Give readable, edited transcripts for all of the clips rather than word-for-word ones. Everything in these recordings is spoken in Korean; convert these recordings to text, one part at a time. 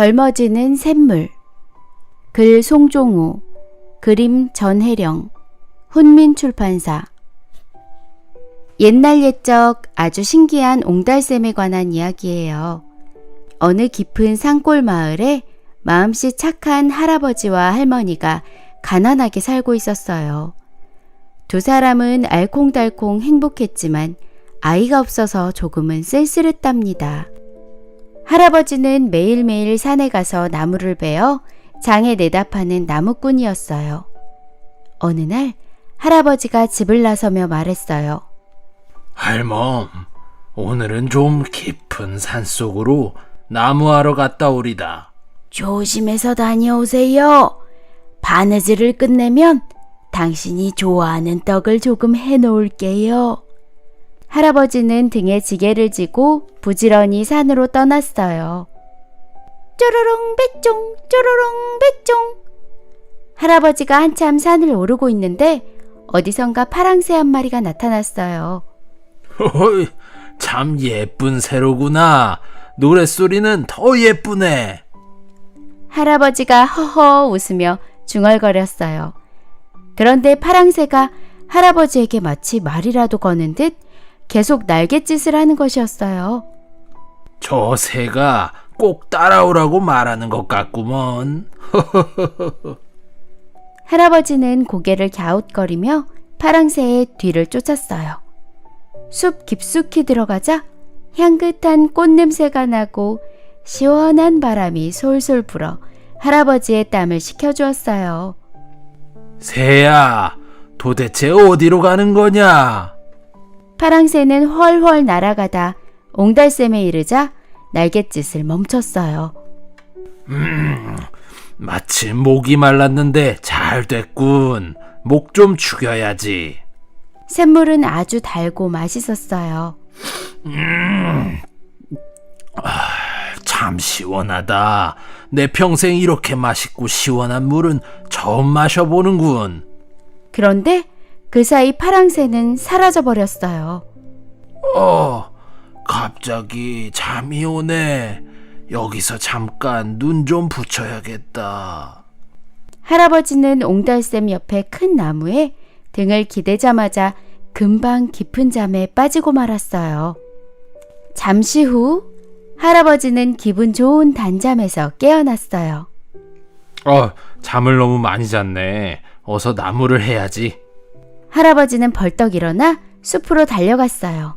젊어지는 샘물. 글 송종우, 그림 전혜령, 훈민출판사. 옛날 옛적 아주 신기한 옹달샘에 관한 이야기예요. 어느 깊은 산골 마을에 마음씨 착한 할아버지와 할머니가 가난하게 살고 있었어요. 두 사람은 알콩달콩 행복했지만 아이가 없어서 조금은 쓸쓸했답니다. 할아버지는 매일매일 산에 가서 나무를 베어 장에 내다 파는 나무꾼이었어요. 어느 날 할아버지가 집을 나서며 말했어요. 할멈, 오늘은 좀 깊은 산속으로 나무하러 갔다 오리다. 조심해서 다녀오세요. 바느질을 끝내면 당신이 좋아하는 떡을 조금 해놓을게요. 할아버지는 등에 지게를 지고 부지런히 산으로 떠났어요. 쪼로롱 배쫑 쪼로롱 배쫑. 할아버지가 한참 산을 오르고 있는데 어디선가 파랑새 한 마리가 나타났어요. 허허, 참 예쁜 새로구나. 노랫소리는 더 예쁘네. 할아버지가 허허 웃으며 중얼거렸어요. 그런데 파랑새가 할아버지에게 마치 말이라도 거는 듯 계속 날갯짓을 하는 것이었어요. 저 새가 꼭 따라오라고 말하는 것 같구먼. 할아버지는 고개를 갸웃거리며 파랑새의 뒤를 쫓았어요. 숲 깊숙이 들어가자 향긋한 꽃냄새가 나고 시원한 바람이 솔솔 불어 할아버지의 땀을 식혀주었어요. 새야, 도대체 어디로 가는 거냐? 파랑새는 훨훨 날아가다 옹달샘에 이르자 날갯짓을 멈췄어요. 마침 목이 말랐는데 잘 됐군. 목 좀 죽여야지. 샘물은 아주 달고 맛있었어요. 참 시원하다. 내 평생 이렇게 맛있고 시원한 물은 처음 마셔보는군. 그런데 그 사이 파랑새는 사라져버렸어요. 갑자기 잠이 오네. 여기서 잠깐 눈 좀 붙여야겠다. 할아버지는 옹달샘 옆에 큰 나무에 등을 기대자마자 금방 깊은 잠에 빠지고 말았어요. 잠시 후 할아버지는 기분 좋은 단잠에서 깨어났어요. 잠을 너무 많이 잤네. 어서 나무를 해야지. 할아버지는 벌떡 일어나 숲으로 달려갔어요.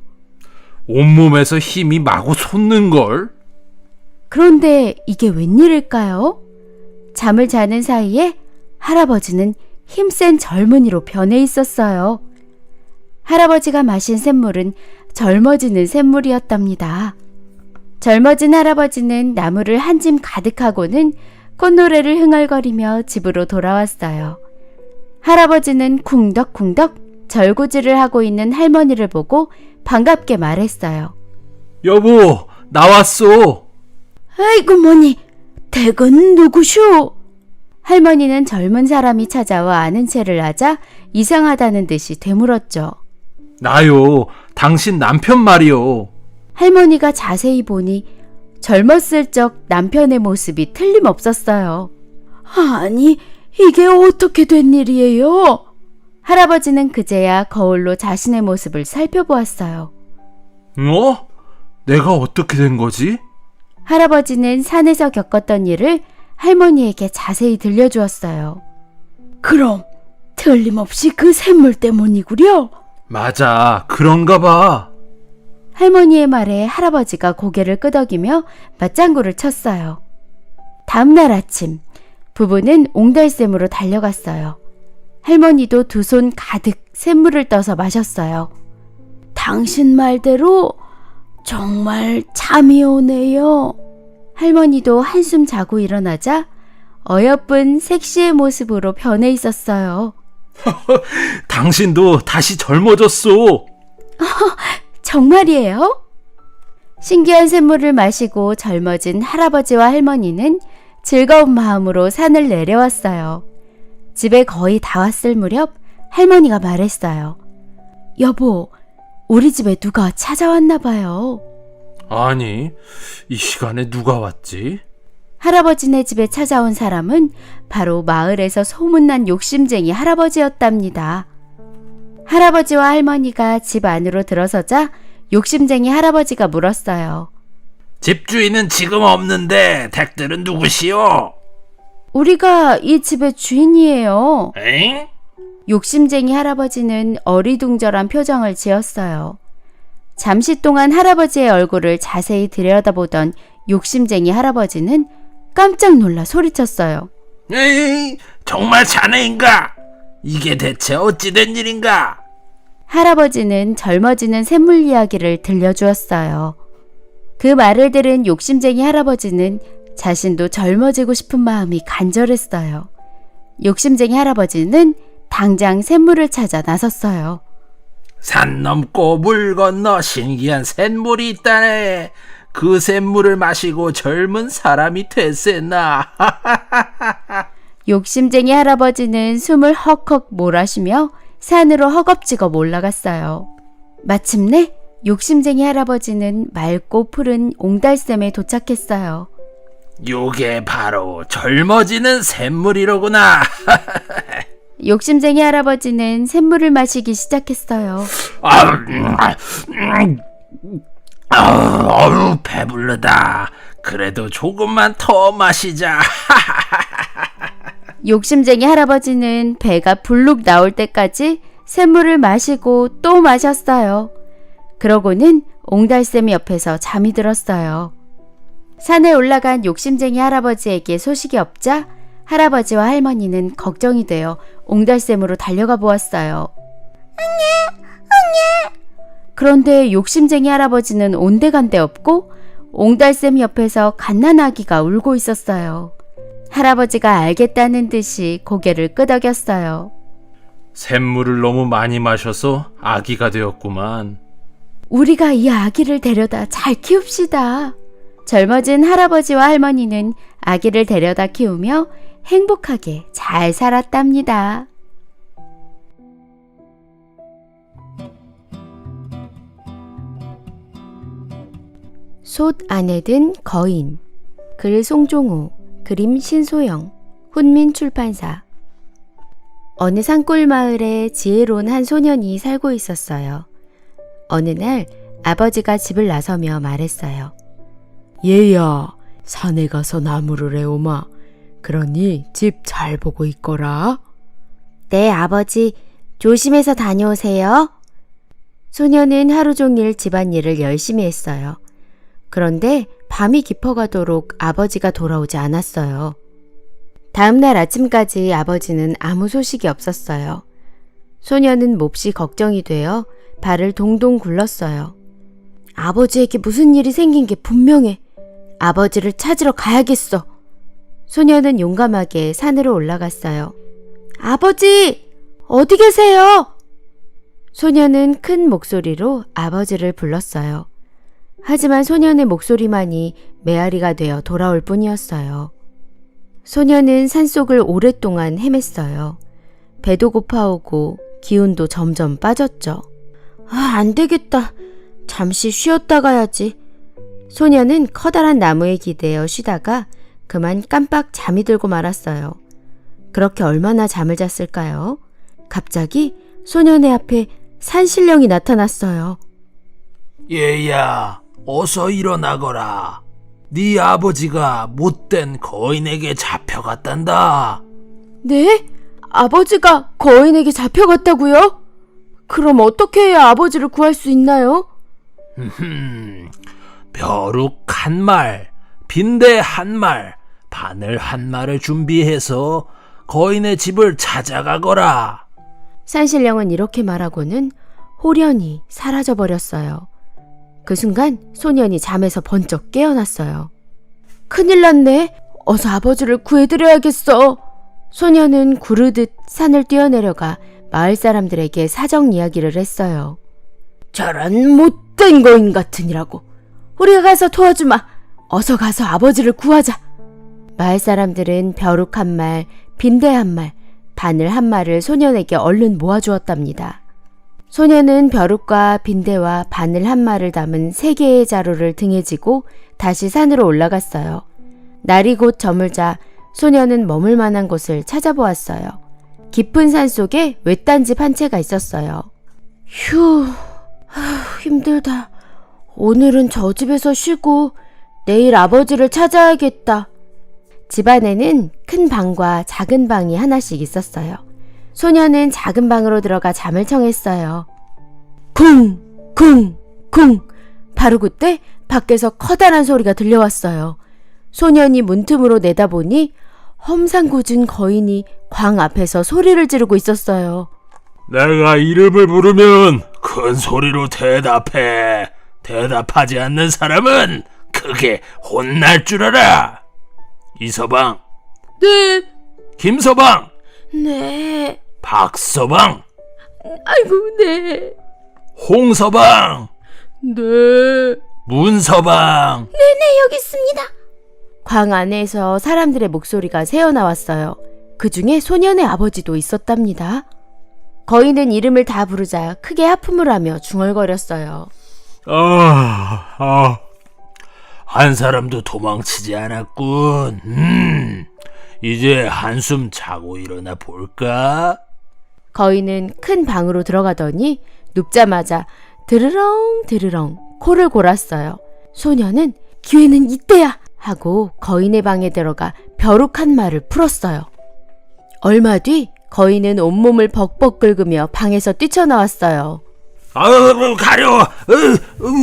온몸에서 힘이 마구 솟는걸? 그런데 이게 웬일일까요? 잠을 자는 사이에 할아버지는 힘센 젊은이로 변해 있었어요. 할아버지가 마신 샘물은 젊어지는 샘물이었답니다. 젊어진 할아버지는 나무를 한 짐 가득하고는 꽃노래를 흥얼거리며 집으로 돌아왔어요. 할아버지는 쿵덕쿵덕 절구질을 하고 있는 할머니를 보고 반갑게 말했어요. 여보, 나왔어. 아이고 뭐니, 댁은 누구쇼? 할머니는 젊은 사람이 찾아와 아는 체를 하자 이상하다는 듯이 되물었죠. 나요, 당신 남편 말이요. 할머니가 자세히 보니 젊었을 적 남편의 모습이 틀림없었어요. 아니, 이게 어떻게 된 일이에요? 할아버지는 그제야 거울로 자신의 모습을 살펴보았어요. 내가 어떻게 된 거지? 할아버지는 산에서 겪었던 일을 할머니에게 자세히 들려주었어요. 그럼 틀림없이 그 샘물 때문이구려? 맞아, 그런가 봐. 할머니의 말에 할아버지가 고개를 끄덕이며 맞장구를 쳤어요. 다음날 아침, 부부는 옹달샘으로 달려갔어요. 할머니도 두 손 가득 샘물을 떠서 마셨어요. 당신 말대로 정말 잠이 오네요. 할머니도 한숨 자고 일어나자 어여쁜 섹시의 모습으로 변해 있었어요. 당신도 다시 젊어졌어. 정말이에요? 신기한 샘물을 마시고 젊어진 할아버지와 할머니는 즐거운 마음으로 산을 내려왔어요. 집에 거의 다 왔을 무렵 할머니가 말했어요. 여보, 우리 집에 누가 찾아왔나 봐요. 아니, 이 시간에 누가 왔지? 할아버지네 집에 찾아온 사람은 바로 마을에서 소문난 욕심쟁이 할아버지였답니다. 할아버지와 할머니가 집 안으로 들어서자 욕심쟁이 할아버지가 물었어요. 집주인은 지금 없는데 댁들은 누구시오? 우리가 이 집의 주인이에요. 엥? 욕심쟁이 할아버지는 어리둥절한 표정을 지었어요. 잠시 동안 할아버지의 얼굴을 자세히 들여다보던 욕심쟁이 할아버지는 깜짝 놀라 소리쳤어요. 에이, 정말 자네인가? 이게 대체 어찌 된 일인가? 할아버지는 젊어지는 샘물 이야기를 들려주었어요. 그 말을 들은 욕심쟁이 할아버지는 자신도 젊어지고 싶은 마음이 간절했어요. 욕심쟁이 할아버지는 당장 샘물을 찾아 나섰어요. 산 넘고 물 건너 신기한 샘물이 있다네. 그 샘물을 마시고 젊은 사람이 됐었나? 욕심쟁이 할아버지는 숨을 헉헉 몰아쉬며 산으로 허겁지겁 올라갔어요. 마침내 욕심쟁이 할아버지는 맑고 푸른 옹달샘에 도착했어요. 요게 바로 젊어지는 샘물이로구나. 욕심쟁이 할아버지는 샘물을 마시기 시작했어요. 아유, 배불르다. 그래도 조금만 더 마시자. 욕심쟁이 할아버지는 배가 불룩 나올 때까지 샘물을 마시고 또 마셨어요. 그러고는 옹달샘 옆에서 잠이 들었어요. 산에 올라간 욕심쟁이 할아버지에게 소식이 없자 할아버지와 할머니는 걱정이 되어 옹달샘으로 달려가 보았어요. 그런데 욕심쟁이 할아버지는 온데간데 없고 옹달샘 옆에서 갓난아기가 울고 있었어요. 할아버지가 알겠다는 듯이 고개를 끄덕였어요. 샘물을 너무 많이 마셔서 아기가 되었구만. 우리가 이 아기를 데려다 잘 키웁시다. 젊어진 할아버지와 할머니는 아기를 데려다 키우며 행복하게 잘 살았답니다. 솥 안에 든 거인. 글 송종호, 그림 신소영, 훈민 출판사. 어느 산골 마을에 지혜로운 한 소년이 살고 있었어요. 어느 날 아버지가 집을 나서며 말했어요. 얘야, 산에 가서 나무를 해오마. 그러니 집 잘 보고 있거라. 네, 아버지. 조심해서 다녀오세요. 소녀는 하루 종일 집안일을 열심히 했어요. 그런데 밤이 깊어가도록 아버지가 돌아오지 않았어요. 다음날 아침까지 아버지는 아무 소식이 없었어요. 소녀는 몹시 걱정이 되어 발을 동동 굴렀어요. 아버지에게 무슨 일이 생긴 게 분명해. 아버지를 찾으러 가야겠어. 소녀는 용감하게 산으로 올라갔어요. 아버지! 어디 계세요? 소녀는 큰 목소리로 아버지를 불렀어요. 하지만 소년의 목소리만이 메아리가 되어 돌아올 뿐이었어요. 소년은 산속을 오랫동안 헤맸어요. 배도 고파오고 기운도 점점 빠졌죠. 안 되겠다. 잠시 쉬었다 가야지. 소년은 커다란 나무에 기대어 쉬다가 그만 깜빡 잠이 들고 말았어요. 그렇게 얼마나 잠을 잤을까요? 갑자기 소년의 앞에 산신령이 나타났어요. 얘야, 어서 일어나거라. 네 아버지가 못된 거인에게 잡혀갔단다. 네? 아버지가 거인에게 잡혀갔다고요? 그럼 어떻게 해야 아버지를 구할 수 있나요? 벼룩 한 말, 빈대 한 말, 바늘 한 말을 준비해서 거인의 집을 찾아가거라. 산신령은 이렇게 말하고는 호련히 사라져버렸어요. 그 순간 소년이 잠에서 번쩍 깨어났어요. 큰일 났네. 어서 아버지를 구해드려야겠어. 소년은 구르듯 산을 뛰어내려가 마을 사람들에게 사정 이야기를 했어요. 저런 못된 거인 같으니라고. 우리가 가서 도와주마. 어서 가서 아버지를 구하자. 마을 사람들은 벼룩 한 말, 빈대 한 말, 바늘 한 말을 소년에게 얼른 모아주었답니다. 소년은 벼룩과 빈대와 바늘 한 말을 담은 3개의 자루를 등에 지고 다시 산으로 올라갔어요. 날이 곧 저물자 소녀는 머물 만한 곳을 찾아보았어요. 깊은 산 속에 외딴 집 한 채가 있었어요. 휴, 힘들다. 오늘은 저 집에서 쉬고 내일 아버지를 찾아야겠다. 집 안에는 큰 방과 작은 방이 하나씩 있었어요. 소녀는 작은 방으로 들어가 잠을 청했어요. 쿵! 쿵! 쿵! 바로 그때 밖에서 커다란 소리가 들려왔어요. 소년이 문틈으로 내다보니 험상궂은 거인이 광 앞에서 소리를 지르고 있었어요. 내가 이름을 부르면 큰 소리로 대답해. 대답하지 않는 사람은 크게 혼날 줄 알아. 이서방, 네, 김서방, 네. 박서방, 아이고, 네. 홍서방, 네. 문서방. 여기 있습니다. 광 안에서 사람들의 목소리가 새어나왔어요. 그 중에 소년의 아버지도 있었답니다. 거인은 이름을 다 부르자 크게 하품을 하며 중얼거렸어요. 한 사람도 도망치지 않았군. 이제 한숨 자고 일어나 볼까? 거인은 큰 방으로 들어가더니 눕자마자 드르렁 드르렁 코를 골았어요. 소녀는 기회는 이때야 하고 거인의 방에 들어가 벼룩한 말을 풀었어요. 얼마 뒤 거인은 온몸을 벅벅 긁으며 방에서 뛰쳐나왔어요. 가려.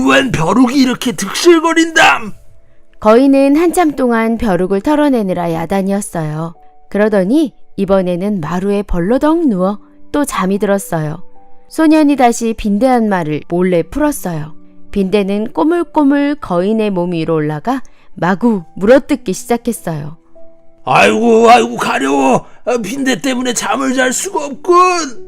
웬 벼룩이 이렇게 득실거린담? 거인은 한참 동안 벼룩을 털어내느라 야단이었어요. 그러더니 이번에는 마루에 벌러덩 누워 또 잠이 들었어요. 소년이 다시 빈대한 말을 몰래 풀었어요. 빈대는 꼬물꼬물 거인의 몸 위로 올라가 마구 물어뜯기 시작했어요. 아이고 가려워. 빈대 때문에 잠을 잘 수가 없군.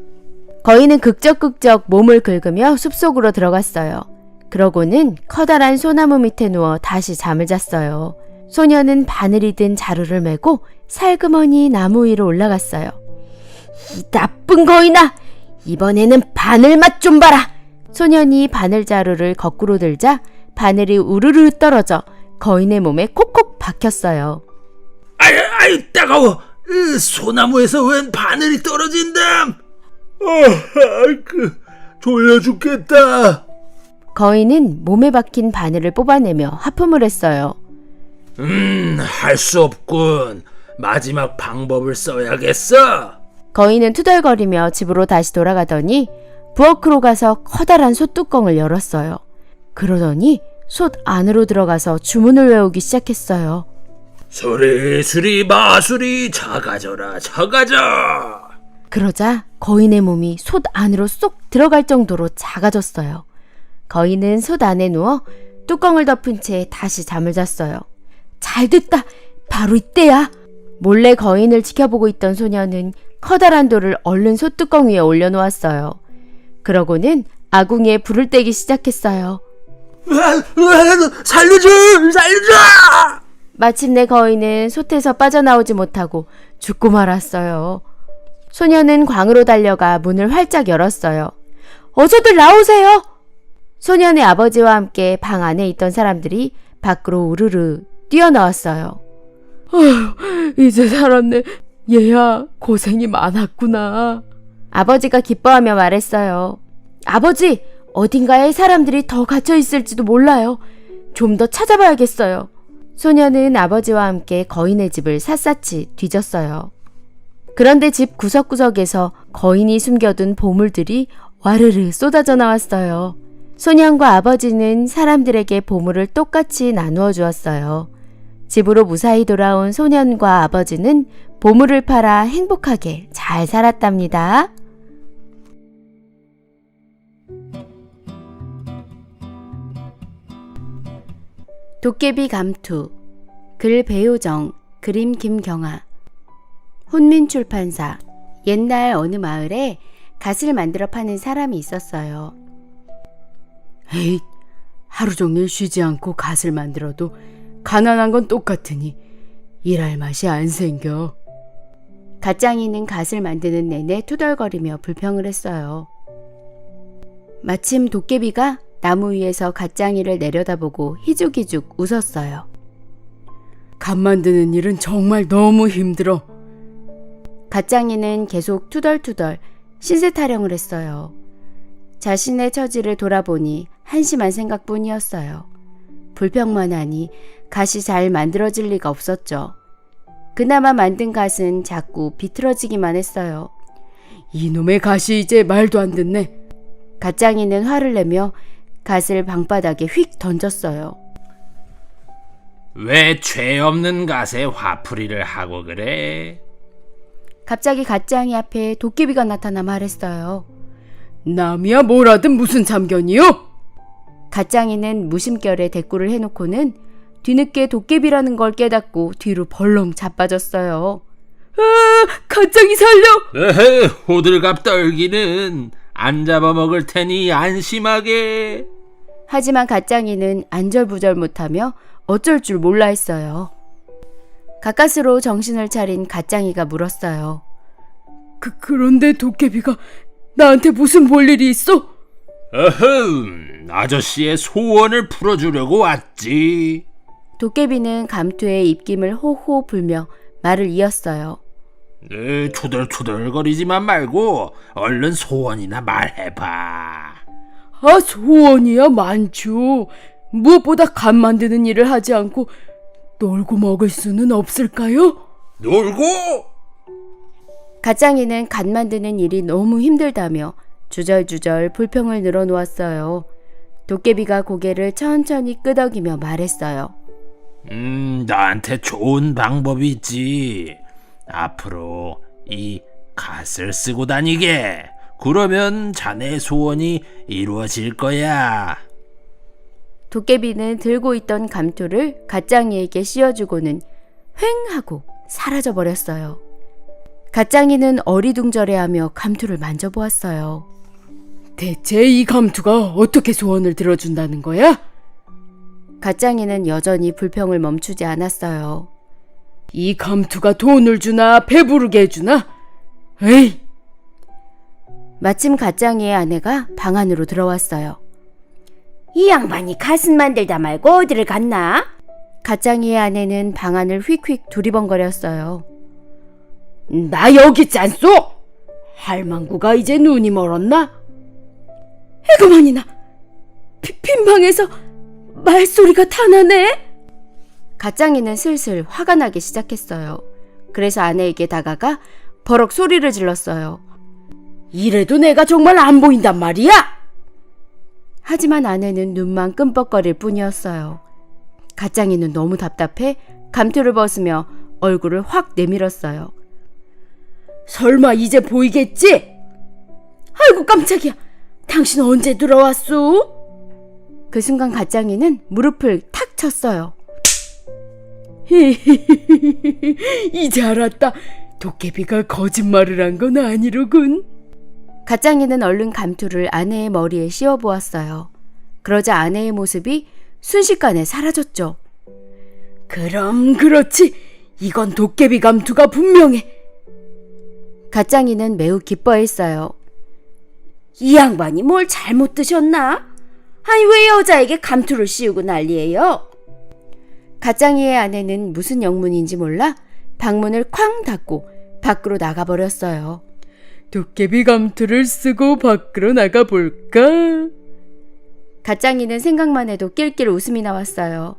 거인은 극적극적 몸을 긁으며 숲속으로 들어갔어요. 그러고는 커다란 소나무 밑에 누워 다시 잠을 잤어요. 소녀는 바늘이 든 자루를 메고 살그머니 나무 위로 올라갔어요. 이 나쁜 거인아! 이번에는 바늘 맛 좀 봐라! 소년이 바늘 자루를 거꾸로 들자 바늘이 우르르 떨어져 거인의 몸에 콕콕 박혔어요. 아유 따가워. 소나무에서 웬 바늘이 떨어진담? 졸려 죽겠다. 거인은 몸에 박힌 바늘을 뽑아내며 하품을 했어요. 할 수 없군. 마지막 방법을 써야겠어. 거인은 투덜거리며 집으로 다시 돌아가더니 부엌으로 가서 커다란 솥뚜껑을 열었어요. 그러더니 솥 안으로 들어가서 주문을 외우기 시작했어요. 수리 마수리 작아져라 작아져. 그러자 거인의 몸이 솥 안으로 쏙 들어갈 정도로 작아졌어요. 거인은 솥 안에 누워 뚜껑을 덮은 채 다시 잠을 잤어요. 잘됐다! 바로 이때야! 몰래 거인을 지켜보고 있던 소녀는 커다란 돌을 얼른 솥뚜껑 위에 올려놓았어요. 그러고는 아궁이에 불을 떼기 시작했어요. 살려줘! 마침내 거인은 솥에서 빠져나오지 못하고 죽고 말았어요. 소녀는 광으로 달려가 문을 활짝 열었어요. 어서들 나오세요! 소년의 아버지와 함께 방 안에 있던 사람들이 밖으로 우르르 뛰어나왔어요. 이제 살았네. 얘야, 고생이 많았구나. 아버지가 기뻐하며 말했어요. 아버지, 어딘가에 사람들이 더 갇혀 있을지도 몰라요. 좀 더 찾아봐야겠어요. 소녀는 아버지와 함께 거인의 집을 샅샅이 뒤졌어요. 그런데 집 구석구석에서 거인이 숨겨둔 보물들이 와르르 쏟아져 나왔어요. 소년과 아버지는 사람들에게 보물을 똑같이 나누어 주었어요. 집으로 무사히 돌아온 소년과 아버지는 보물을 팔아 행복하게 잘 살았답니다. 도깨비 감투. 글 배우정, 그림 김경아. 혼민출판사. 옛날 어느 마을에 갓을 만들어 파는 사람이 있었어요. 에잇, 하루 종일 쉬지 않고 갓을 만들어도 가난한 건 똑같으니 일할 맛이 안 생겨. 갓장이는 갓을 만드는 내내 투덜거리며 불평을 했어요. 마침 도깨비가 나무 위에서 갓장이를 내려다보고 희죽희죽 웃었어요. 간 만드는 일은 정말 너무 힘들어. 갓장이는 계속 투덜투덜 신세 타령을 했어요. 자신의 처지를 돌아보니 한심한 생각뿐이었어요. 불평만 하니 갓이 잘 만들어질 리가 없었죠. 그나마 만든 갓은 자꾸 비틀어지기만 했어요. 이놈의 갓이 이제 말도 안 듣네. 갓장이는 화를 내며 갓을 방바닥에 휙 던졌어요. 왜 죄 없는 갓에 화풀이를 하고 그래? 갑자기 갓장이 앞에 도깨비가 나타나 말했어요. 남이야 뭐라든 무슨 참견이요? 갓장이는 무심결에 대꾸를 해놓고는 뒤늦게 도깨비라는 걸 깨닫고 뒤로 벌렁 자빠졌어요. 갓장이 살려! 에헤, 호들갑 떨기는 안 잡아먹을 테니 안심하게. 하지만 갓장이는 안절부절 못하며 어쩔 줄 몰라 했어요. 가까스로 정신을 차린 갓장이가 물었어요. 그런데 도깨비가 나한테 무슨 볼일이 있어? 어흠, 아저씨의 소원을 풀어주려고 왔지. 도깨비는 감투에 입김을 호호 불며 말을 이었어요. 네, 투덜투덜거리지만 말고 얼른 소원이나 말해봐. 아, 소원이야 많죠. 무엇보다 간 만드는 일을 하지 않고 놀고 먹을 수는 없을까요? 놀고? 갓장이는 갓 만드는 일이 너무 힘들다며 주절주절 불평을 늘어놓았어요. 도깨비가 고개를 천천히 끄덕이며 말했어요. 나한테 좋은 방법이 있지. 앞으로 이 갓을 쓰고 다니게. 그러면 자네의 소원이 이루어질 거야. 도깨비는 들고 있던 감투를 갓장이에게 씌워주고는 휑 하고 사라져버렸어요. 갓장이는 어리둥절해하며 감투를 만져보았어요. 대체 이 감투가 어떻게 소원을 들어준다는 거야? 갓장이는 여전히 불평을 멈추지 않았어요. 이 감투가 돈을 주나 배부르게 해주나? 에이! 마침 갓장이의 아내가 방 안으로 들어왔어요. 이 양반이 갓은 만들다 말고 어디를 갔나? 갓장이의 아내는 방 안을 휙휙 두리번거렸어요. 나 여기 짠소! 할망구가 이제 눈이 멀었나? 에고만이나! 빈방에서 말소리가 타나네? 갓장이는 슬슬 화가 나기 시작했어요. 그래서 아내에게 다가가 버럭 소리를 질렀어요. 이래도 내가 정말 안 보인단 말이야? 하지만 아내는 눈만 끔뻑거릴 뿐이었어요. 갓장이는 너무 답답해 감투를 벗으며 얼굴을 확 내밀었어요. 설마 이제 보이겠지? 아이고 깜짝이야. 당신 언제 들어왔소? 그 순간 갓장이는 무릎을 탁 쳤어요. 이제 알았다. 도깨비가 거짓말을 한 건 아니로군. 갓장이는 얼른 감투를 아내의 머리에 씌워보았어요. 그러자 아내의 모습이 순식간에 사라졌죠. 그럼 그렇지. 이건 도깨비 감투가 분명해. 갓장이는 매우 기뻐했어요. 이 양반이 뭘 잘못 드셨나? 아니 왜 여자에게 감투를 씌우고 난리예요? 갓장이의 아내는 무슨 영문인지 몰라 방문을 쾅 닫고 밖으로 나가버렸어요. 도깨비 감투를 쓰고 밖으로 나가볼까? 갓장이는 생각만 해도 낄낄 웃음이 나왔어요.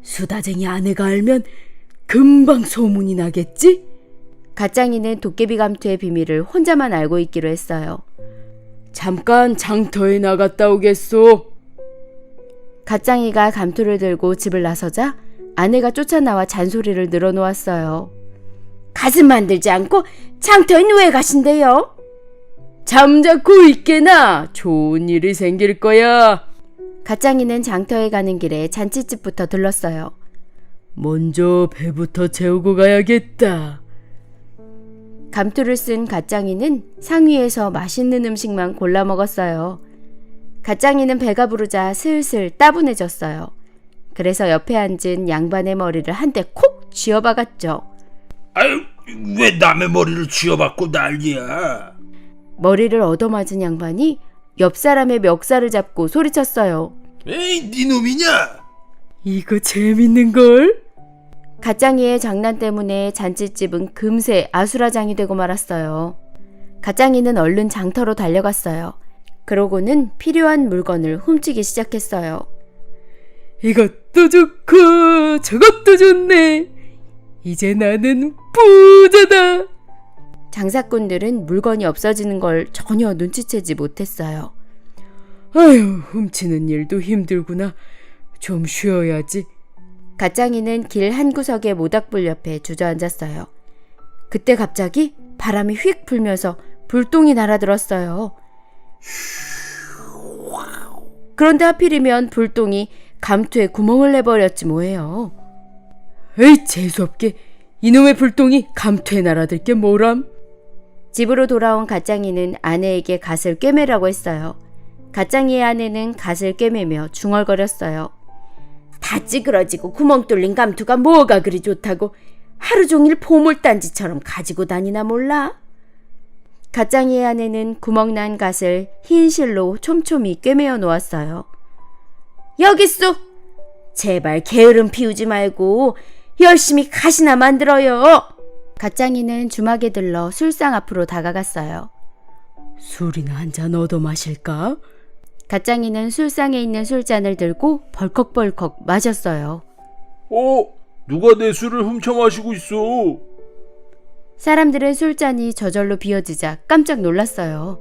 수다쟁이 아내가 알면 금방 소문이 나겠지? 갓장이는 도깨비 감투의 비밀을 혼자만 알고 있기로 했어요. 잠깐 장터에 나갔다 오겠소. 갓장이가 감투를 들고 집을 나서자 아내가 쫓아나와 잔소리를 늘어놓았어요. 갓은 만들지 않고 장터엔 왜 가신대요? 잠자코 있게나 좋은 일이 생길 거야. 갓장이는 장터에 가는 길에 잔치집부터 들렀어요. 먼저 배부터 채우고 가야겠다. 감투를 쓴 갓장이는 상위에서 맛있는 음식만 골라 먹었어요. 갓장이는 배가 부르자 슬슬 따분해졌어요. 그래서 옆에 앉은 양반의 머리를 한 대 콕 쥐어박았죠. 아유, 왜 남의 머리를 쥐어박고 난리야? 머리를 얻어맞은 양반이 옆 사람의 멱살을 잡고 소리쳤어요. 에이, 네 놈이냐? 이거 재밌는걸? 가짱이의 장난 때문에 잔치집은 금세 아수라장이 되고 말았어요. 가짱이는 얼른 장터로 달려갔어요. 그러고는 필요한 물건을 훔치기 시작했어요. 이것도 좋고 저것도 좋네. 이제 나는 부자다. 장사꾼들은 물건이 없어지는 걸 전혀 눈치채지 못했어요. 아휴, 훔치는 일도 힘들구나. 좀 쉬어야지. 가짱이는 길 한구석의 모닥불 옆에 주저앉았어요. 그때 갑자기 바람이 휙 불면서 불똥이 날아들었어요. 그런데 하필이면 불똥이 감투에 구멍을 내버렸지 뭐예요. 에이, 재수없게. 이놈의 불똥이 감투에 날아들 게 뭐람? 집으로 돌아온 가짱이는 아내에게 갓을 꿰매라고 했어요. 가짱이의 아내는 갓을 꿰매며 중얼거렸어요. 다 찌그러지고 구멍 뚫린 감투가 뭐가 그리 좋다고 하루 종일 보물단지처럼 가지고 다니나 몰라? 가짱이의 아내는 구멍난 갓을 흰 실로 촘촘히 꿰매어 놓았어요. 여기 있어! 제발 게으름 피우지 말고 열심히 갓이나 만들어요! 가짱이는 주막에 들러 술상 앞으로 다가갔어요. 술이나 한 잔 얻어 마실까? 가짱이는 술상에 있는 술잔을 들고 벌컥벌컥 마셨어요. 누가 내 술을 훔쳐 마시고 있어? 사람들은 술잔이 저절로 비어지자 깜짝 놀랐어요.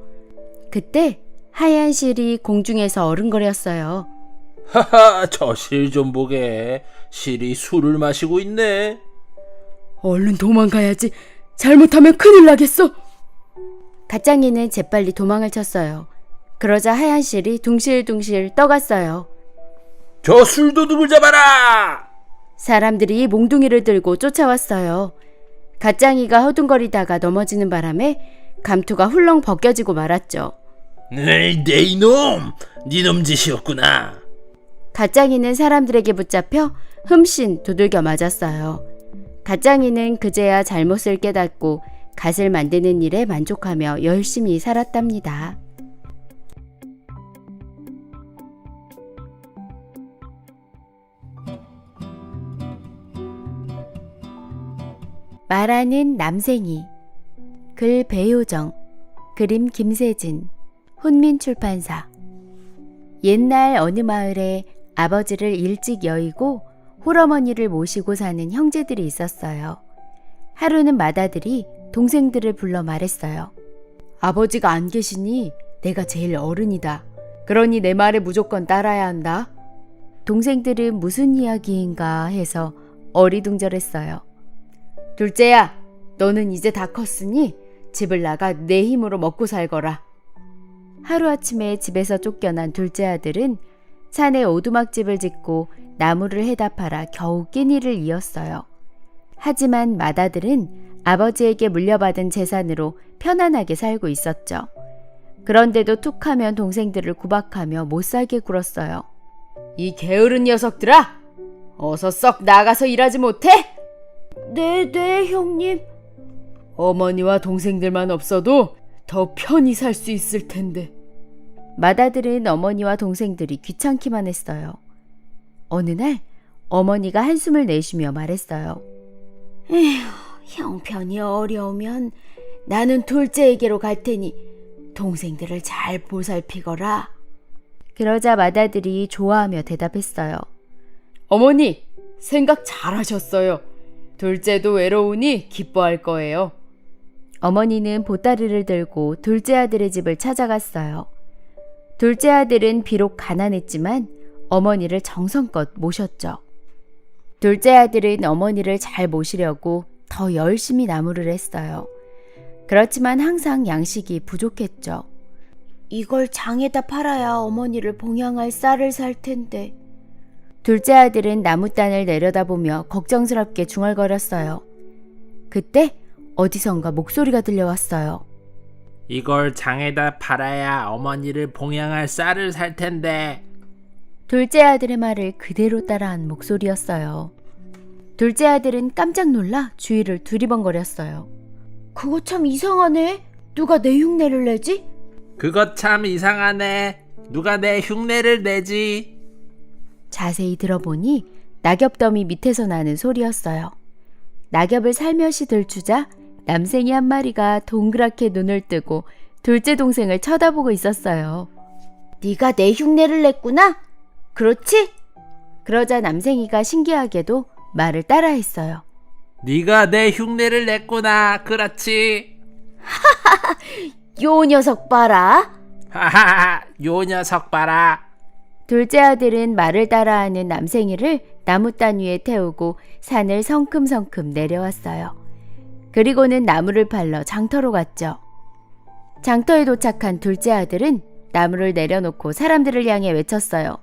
그때 하얀 실이 공중에서 어른거렸어요. 하하, 저 실 좀 보게. 실이 술을 마시고 있네. 얼른 도망가야지. 잘못하면 큰일 나겠어. 가짱이는 재빨리 도망을 쳤어요. 그러자 하얀 실이 둥실둥실 떠갔어요. 저 술도둑을 잡아라! 사람들이 몽둥이를 들고 쫓아왔어요. 가짱이가 허둥거리다가 넘어지는 바람에 감투가 훌렁 벗겨지고 말았죠. 에이, 내 이놈! 니놈 짓이었구나. 가짱이는 사람들에게 붙잡혀 흠씬 두들겨 맞았어요. 가짱이는 그제야 잘못을 깨닫고 갓을 만드는 일에 만족하며 열심히 살았답니다. 말하는 남생이. 글 배효정, 그림 김세진, 훈민출판사. 옛날 어느 마을에 아버지를 일찍 여의고 홀어머니를 모시고 사는 형제들이 있었어요. 하루는 맏아들이 동생들을 불러 말했어요. 아버지가 안 계시니 내가 제일 어른이다. 그러니 내 말에 무조건 따라야 한다. 동생들은 무슨 이야기인가 해서 어리둥절했어요. 둘째야, 너는 이제 다 컸으니 집을 나가 내 힘으로 먹고 살거라. 하루아침에 집에서 쫓겨난 둘째 아들은 산에 오두막집을 짓고 나무를 해다 팔아 겨우 끼니를 이었어요. 하지만 맏아들은 아버지에게 물려받은 재산으로 편안하게 살고 있었죠. 그런데도 툭하면 동생들을 구박하며 못살게 굴었어요. 이 게으른 녀석들아! 어서 썩 나가서 일하지 못해? 네, 형님. 어머니와 동생들만 없어도 더 편히 살 수 있을 텐데. 맏아들은 어머니와 동생들이 귀찮기만 했어요. 어느 날 어머니가 한숨을 내쉬며 말했어요. 에휴, 형편이 어려우면 나는 둘째에게로 갈 테니 동생들을 잘 보살피거라. 그러자 맏아들이 좋아하며 대답했어요. 어머니, 생각 잘하셨어요. 둘째도 외로우니 기뻐할 거예요. 어머니는 보따리를 들고 둘째 아들의 집을 찾아갔어요. 둘째 아들은 비록 가난했지만 어머니를 정성껏 모셨죠. 둘째 아들은 어머니를 잘 모시려고 더 열심히 나무를 했어요. 그렇지만 항상 양식이 부족했죠. 이걸 장에다 팔아야 어머니를 봉양할 쌀을 살 텐데. 둘째 아들은 나무단을 내려다보며 걱정스럽게 중얼거렸어요. 그때 어디선가 목소리가 들려왔어요. 이걸 장에다 팔아야 어머니를 봉양할 쌀을 살 텐데. 둘째 아들의 말을 그대로 따라한 목소리였어요. 둘째 아들은 깜짝 놀라 주위를 두리번거렸어요. 그거 참 이상하네. 누가 내 흉내를 내지? 그것 참 이상하네. 누가 내 흉내를 내지? 자세히 들어보니 낙엽더미 밑에서 나는 소리였어요. 낙엽을 살며시 들추자 남생이 한 마리가 동그랗게 눈을 뜨고 둘째 동생을 쳐다보고 있었어요. 네가 내 흉내를 냈구나? 그렇지? 그러자 남생이가 신기하게도 말을 따라했어요. 네가 내 흉내를 냈구나. 그렇지. 요 녀석 봐라. 하하하, 요 녀석 봐라. 둘째 아들은 말을 따라하는 남생이를 나무단 위에 태우고 산을 성큼성큼 내려왔어요. 그리고는 나무를 팔러 장터로 갔죠. 장터에 도착한 둘째 아들은 나무를 내려놓고 사람들을 향해 외쳤어요.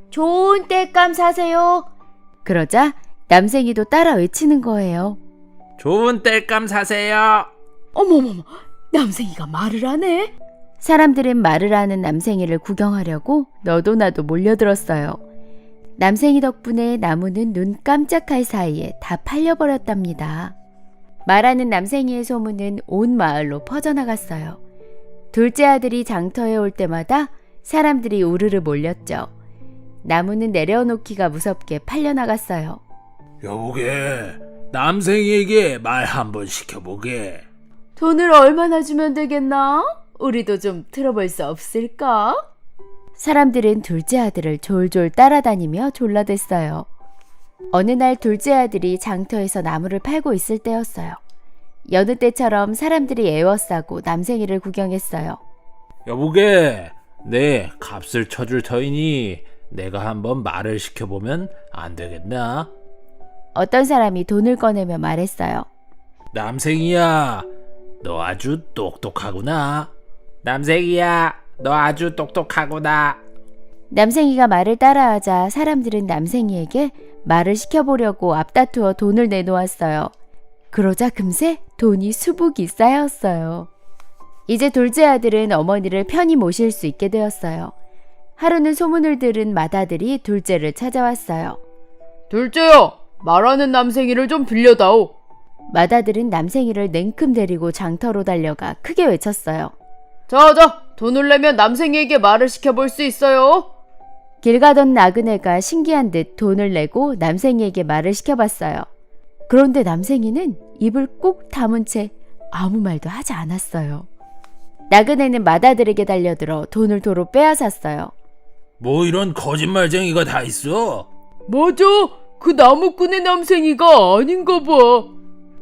좋은 땔감 사세요. 그러자 남생이도 따라 외치는 거예요. 좋은 땔감 사세요. 어머머머, 남생이가 말을 하네? 사람들은 말을 하는 남생이를 구경하려고 너도 나도 몰려들었어요. 남생이 덕분에 나무는 눈 깜짝할 사이에 다 팔려버렸답니다. 말하는 남생이의 소문은 온 마을로 퍼져나갔어요. 둘째 아들이 장터에 올 때마다 사람들이 우르르 몰렸죠. 나무는 내려놓기가 무섭게 팔려나갔어요. 여보게, 남생이에게 말 한번 시켜보게. 돈을 얼마나 주면 되겠나? 우리도 좀 들어볼 수 없을까? 사람들은 둘째 아들을 졸졸 따라다니며 졸라댔어요. 어느 날 둘째 아들이 장터에서 나무를 팔고 있을 때였어요. 여느 때처럼 사람들이 애워싸고 남생이를 구경했어요. 여보게, 내 값을 쳐줄 터이니 내가 한번 말을 시켜보면 안 되겠나? 어떤 사람이 돈을 꺼내며 말했어요. 남생이야, 너 아주 똑똑하구나. 남생이야, 너 아주 똑똑하구나. 남생이가 말을 따라하자 사람들은 남생이에게 말을 시켜보려고 앞다투어 돈을 내놓았어요. 그러자 금세 돈이 수북이 쌓였어요. 이제 둘째 아들은 어머니를 편히 모실 수 있게 되었어요. 하루는 소문을 들은 맏아들이 둘째를 찾아왔어요. 둘째야, 말하는 남생이를 좀 빌려다오. 맏아들은 남생이를 냉큼 데리고 장터로 달려가 크게 외쳤어요. 자, 돈을 내면 남생이에게 말을 시켜볼 수 있어요. 길 가던 나그네가 신기한 듯 돈을 내고 남생이에게 말을 시켜봤어요. 그런데 남생이는 입을 꾹 다문 채 아무 말도 하지 않았어요. 나그네는 맏아들에게 달려들어 돈을 도로 빼앗았어요. 뭐 이런 거짓말쟁이가 다 있어? 맞아, 그 나무꾼의 남생이가 아닌가 봐.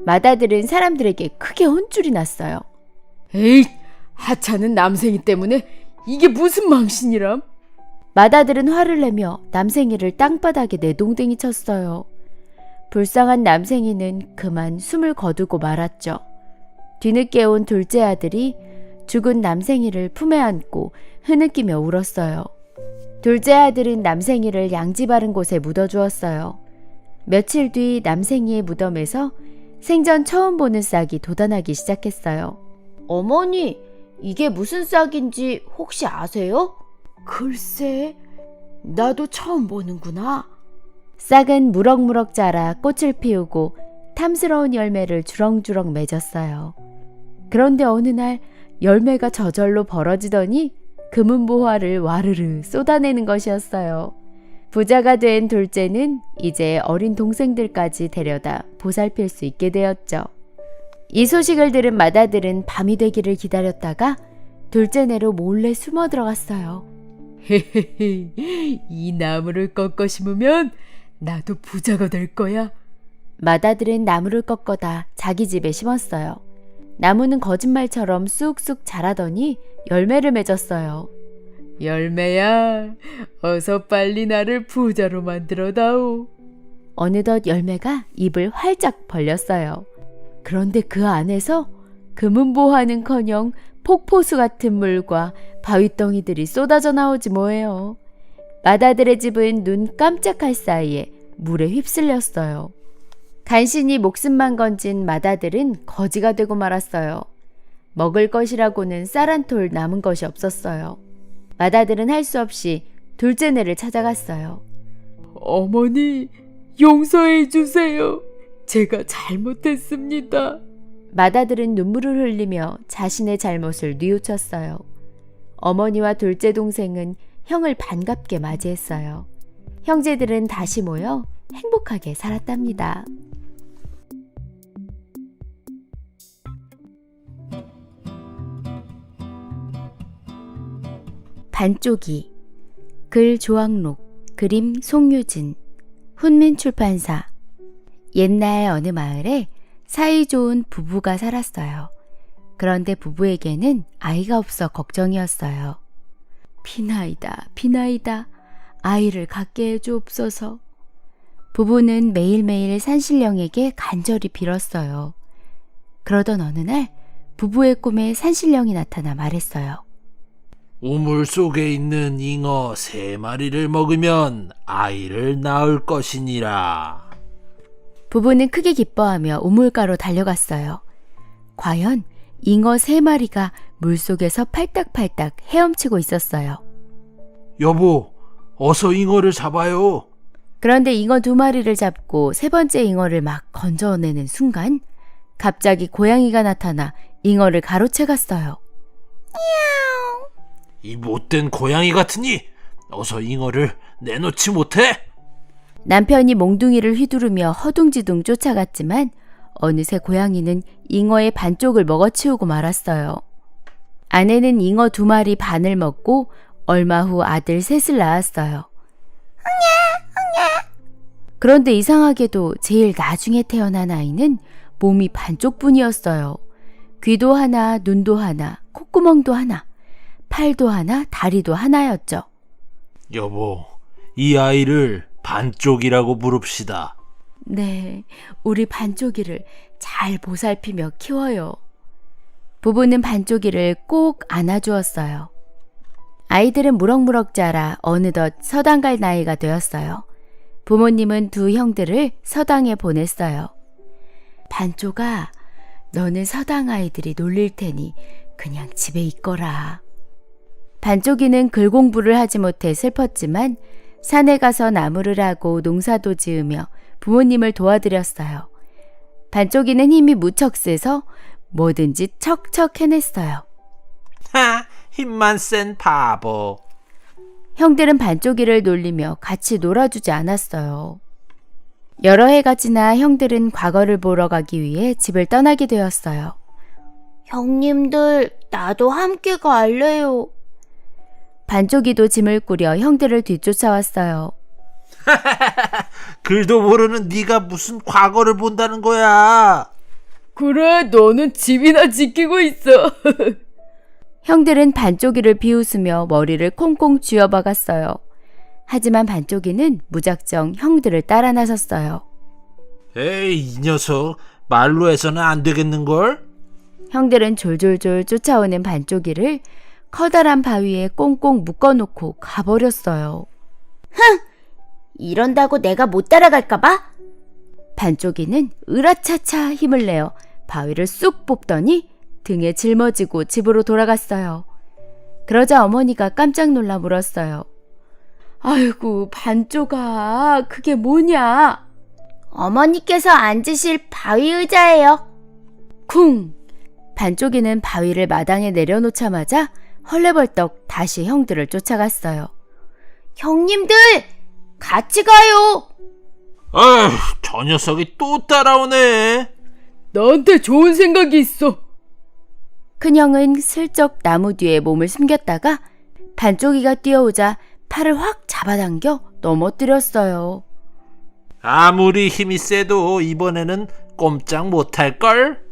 맏아들은 사람들에게 크게 혼쭐이 났어요. 에이, 하찮은 남생이 때문에 이게 무슨 망신이람? 맏아들은 화를 내며 남생이를 땅바닥에 내동댕이 쳤어요. 불쌍한 남생이는 그만 숨을 거두고 말았죠. 뒤늦게 온 둘째 아들이 죽은 남생이를 품에 안고 흐느끼며 울었어요. 둘째 아들은 남생이를 양지 바른 곳에 묻어주었어요. 며칠 뒤 남생이의 무덤에서 생전 처음 보는 싹이 돋아나기 시작했어요. 어머니, 이게 무슨 싹인지 혹시 아세요? 글쎄, 나도 처음 보는구나. 싹은 무럭무럭 자라 꽃을 피우고 탐스러운 열매를 주렁주렁 맺었어요. 그런데 어느 날 열매가 저절로 벌어지더니 금은보화를 와르르 쏟아내는 것이었어요. 부자가 된 둘째는 이제 어린 동생들까지 데려다 보살필 수 있게 되었죠. 이 소식을 들은 맏아들은 밤이 되기를 기다렸다가 둘째네로 몰래 숨어 들어갔어요. 헤헤헤, 이 나무를 꺾어 심으면 나도 부자가 될 거야. 맏아들은 나무를 꺾어다 자기 집에 심었어요. 나무는 거짓말처럼 쑥쑥 자라더니 열매를 맺었어요. 열매야, 어서 빨리 나를 부자로 만들어다오. 어느덧 열매가 입을 활짝 벌렸어요. 그런데 그 안에서 금은보화는커녕 폭포수 같은 물과 바위덩이들이 쏟아져 나오지 뭐예요. 맏아들의 집은 눈 깜짝할 사이에 물에 휩쓸렸어요. 간신히 목숨만 건진 맏아들은 거지가 되고 말았어요. 먹을 것이라고는 쌀 한 톨 남은 것이 없었어요. 맏아들은 할 수 없이 둘째네를 찾아갔어요. 어머니, 용서해 주세요. 제가 잘못했습니다. 맏아들은 눈물을 흘리며 자신의 잘못을 뉘우쳤어요. 어머니와 둘째 동생은 형을 반갑게 맞이했어요. 형제들은 다시 모여 행복하게 살았답니다. 반쪽이. 글 조항록, 그림 송유진, 훈민출판사. 옛날 어느 마을에 사이좋은 부부가 살았어요. 그런데 부부에게는 아이가 없어 걱정이었어요. 비나이다, 비나이다. 아이를 갖게 해주옵소서. 부부는 매일매일 산신령에게 간절히 빌었어요. 그러던 어느 날 부부의 꿈에 산신령이 나타나 말했어요. 우물 속에 있는 잉어 3마리를 먹으면 아이를 낳을 것이니라. 부부는 크게 기뻐하며 우물가로 달려갔어요. 과연 잉어 3마리가 물속에서 팔딱팔딱 헤엄치고 있었어요. 여보, 어서 잉어를 잡아요. 그런데 잉어 2마리를 잡고 3번째 잉어를 막 건져내는 순간 갑자기 고양이가 나타나 잉어를 가로채 갔어요. 이 못된 고양이 같으니 어서 잉어를 내놓지 못해? 남편이 몽둥이를 휘두르며 허둥지둥 쫓아갔지만 어느새 고양이는 잉어의 반쪽을 먹어치우고 말았어요. 아내는 잉어 2마리 반을 먹고 얼마 후 아들 셋을 낳았어요. 그런데 이상하게도 제일 나중에 태어난 아이는 몸이 반쪽뿐이었어요. 귀도 하나, 눈도 하나, 콧구멍도 하나, 팔도 하나, 다리도 하나였죠. 여보, 이 아이를 반쪽이라고 부릅시다. 네, 우리 반쪽이를 잘 보살피며 키워요. 부부는 반쪽이를 꼭 안아주었어요. 아이들은 무럭무럭 자라 어느덧 서당 갈 나이가 되었어요. 부모님은 2 형들을 서당에 보냈어요. 반쪽아, 너는 서당 아이들이 놀릴 테니 그냥 집에 있거라. 반쪽이는 글 공부를 하지 못해 슬펐지만 산에 가서 나무를 하고 농사도 지으며 부모님을 도와드렸어요. 반쪽이는 힘이 무척 세서 뭐든지 척척 해냈어요. 하, 힘만 센 바보. 형들은 반쪽이를 놀리며 같이 놀아주지 않았어요. 여러 해가 지나 형들은 과거를 보러 가기 위해 집을 떠나게 되었어요. 형님들, 나도 함께 갈래요. 반쪽이도 짐을 꾸려 형들을 뒤쫓아왔어요. 글도 모르는 네가 무슨 과거를 본다는 거야. 그래, 너는 집이나 지키고 있어. 형들은 반쪽이를 비웃으며 머리를 콩콩 쥐어박았어요. 하지만 반쪽이는 무작정 형들을 따라 나섰어요. 에이, 이 녀석 말로 해서는 안 되겠는걸? 형들은 졸졸졸 쫓아오는 반쪽이를 커다란 바위에 꽁꽁 묶어놓고 가버렸어요. 이런다고 내가 못 따라갈까봐? 반쪽이는 으라차차 힘을 내어 바위를 쑥 뽑더니 등에 짊어지고 집으로 돌아갔어요. 그러자 어머니가 깜짝 놀라 물었어요. 아이고, 반쪽아, 그게 뭐냐? 어머니께서 앉으실 바위 의자예요. 쿵! 반쪽이는 바위를 마당에 내려놓자마자 헐레벌떡 다시 형들을 쫓아갔어요. 형님들! 같이 가요! 에휴, 저 녀석이 또 따라오네. 나한테 좋은 생각이 있어. 큰형은 슬쩍 나무 뒤에 몸을 숨겼다가 반쪽이가 뛰어오자 팔을 확 잡아당겨 넘어뜨렸어요. 아무리 힘이 세도 이번에는 꼼짝 못할걸?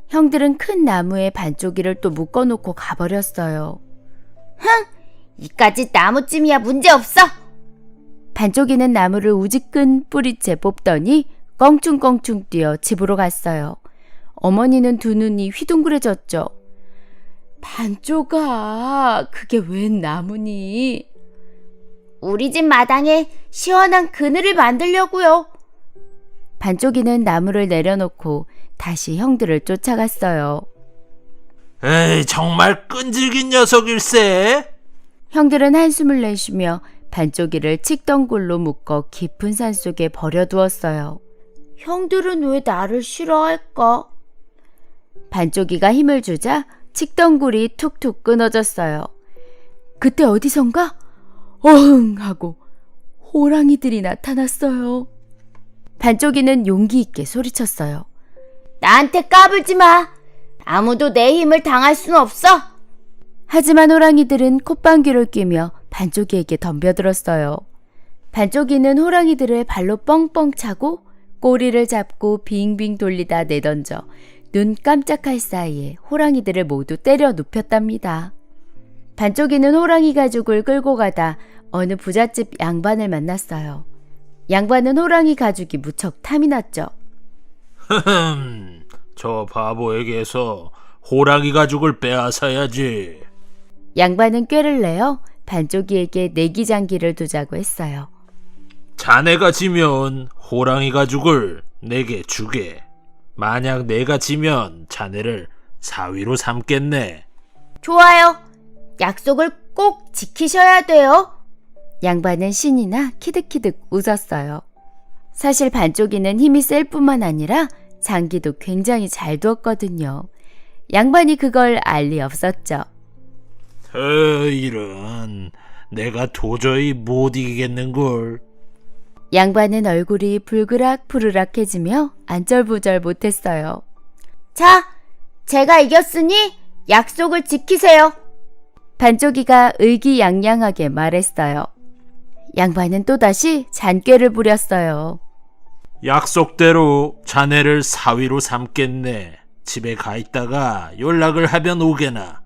형들은 큰 나무에 반쪽이를 또 묶어놓고 가버렸어요. 이까짓 나무쯤이야 문제없어! 반쪽이는 나무를 우지끈 뿌리채 뽑더니 껑충껑충 뛰어 집으로 갔어요. 어머니는 2 눈이 휘둥그레졌죠. 반쪽아, 그게 웬 나무니? 우리 집 마당에 시원한 그늘을 만들려고요. 반쪽이는 나무를 내려놓고 다시 형들을 쫓아갔어요. 에이, 정말 끈질긴 녀석일세. 형들은 한숨을 내쉬며 반쪽이를 칡덩굴로 묶어 깊은 산속에 버려두었어요. 형들은 왜 나를 싫어할까? 반쪽이가 힘을 주자 칡덩굴이 툭툭 끊어졌어요. 그때 어디선가 어흥 하고 호랑이들이 나타났어요. 반쪽이는 용기 있게 소리쳤어요. 나한테 까불지 마. 아무도 내 힘을 당할 순 없어. 하지만 호랑이들은 콧방귀를 뀌며 반쪽이에게 덤벼들었어요. 반쪽이는 호랑이들을 발로 뻥뻥 차고 꼬리를 잡고 빙빙 돌리다 내던져 눈 깜짝할 사이에 호랑이들을 모두 때려 눕혔답니다. 반쪽이는 호랑이 가죽을 끌고 가다 어느 부잣집 양반을 만났어요. 양반은 호랑이 가죽이 무척 탐이 났죠. 저 바보에게서 호랑이 가죽을 빼앗아야지. 양반은 꾀를 내어 반쪽이에게 내기장기를 두자고 했어요. 자네가 지면 호랑이 가죽을 내게 주게. 만약 내가 지면 자네를 사위로 삼겠네. 좋아요. 약속을 꼭 지키셔야 돼요. 양반은 신이 나 키득키득 웃었어요. 사실 반쪽이는 힘이 셀 뿐만 아니라 장기도 굉장히 잘 두었거든요. 양반이 그걸 알 리 없었죠. 이런, 내가 도저히 못 이기겠는걸. 양반은 얼굴이 불그락부르락해지며 안절부절 못했어요. 자, 제가 이겼으니 약속을 지키세요. 반쪽이가 의기양양하게 말했어요. 양반은 또다시 잔꾀를 부렸어요. 약속대로 자네를 사위로 삼겠네. 집에 가 있다가 연락을 하면 오게나.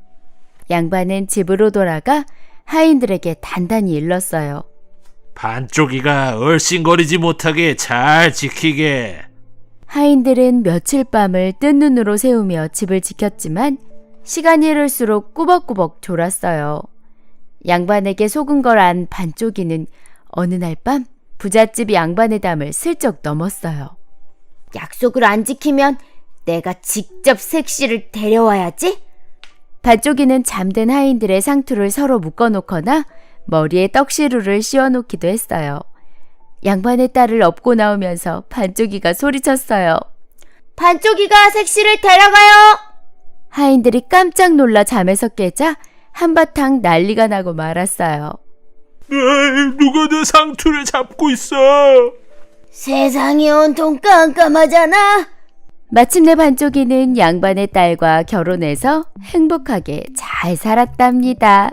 양반은 집으로 돌아가 하인들에게 단단히 일렀어요. 반쪽이가 얼씬거리지 못하게 잘 지키게. 하인들은 며칠 밤을 뜬 눈으로 새우며 집을 지켰지만 시간이 흐를수록 꾸벅꾸벅 졸았어요. 양반에게 속은 걸 안 반쪽이는 어느 날 밤 부잣집 양반의 담을 슬쩍 넘었어요. 약속을 안 지키면 내가 직접 색시를 데려와야지. 반쪽이는 잠든 하인들의 상투를 서로 묶어놓거나 머리에 떡시루를 씌워놓기도 했어요. 양반의 딸을 업고 나오면서 반쪽이가 소리쳤어요. 반쪽이가 색시를 데려가요. 하인들이 깜짝 놀라 잠에서 깨자 한바탕 난리가 나고 말았어요. 누가 내 상투를 잡고 있어? 세상이 온통 깜깜하잖아. 마침내 반쪽이는 양반의 딸과 결혼해서 행복하게 잘 살았답니다.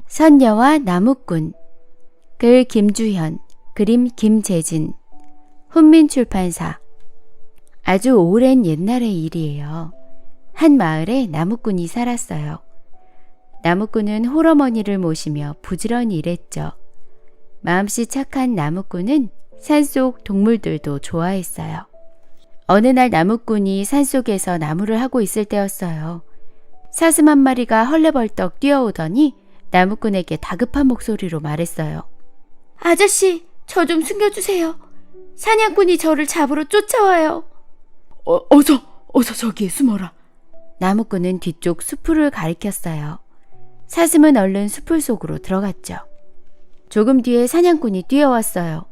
선녀와 나무꾼. 글 김주현, 그림 김재진, 훈민출판사. 아주 오랜 옛날의 일이에요. 한 마을에 나무꾼이 살았어요. 나무꾼은 홀어머니를 모시며 부지런히 일했죠. 마음씨 착한 나무꾼은 산속 동물들도 좋아했어요. 어느 날 나무꾼이 산속에서 나무를 하고 있을 때였어요. 사슴 한 마리가 헐레벌떡 뛰어오더니 나무꾼에게 다급한 목소리로 말했어요. 아저씨, 저 좀 숨겨주세요. 사냥꾼이 저를 잡으러 쫓아와요. 어서 저기에 숨어라. 나무꾼은 뒤쪽 수풀을 가리켰어요. 사슴은 얼른 수풀 속으로 들어갔죠. 조금 뒤에 사냥꾼이 뛰어왔어요.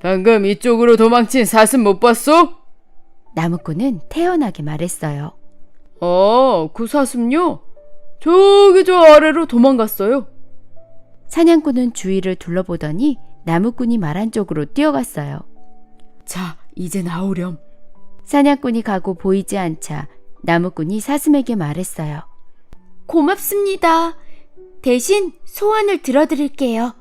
방금 이쪽으로 도망친 사슴 못 봤어? 나무꾼은 태연하게 말했어요. 그 사슴요? 저기 저 아래로 도망갔어요. 사냥꾼은 주위를 둘러보더니 나무꾼이 말한 쪽으로 뛰어갔어요. 자, 이제 나오렴. 사냥꾼이 가고 보이지 않자 나무꾼이 사슴에게 말했어요. 고맙습니다. 대신 소원을 들어드릴게요.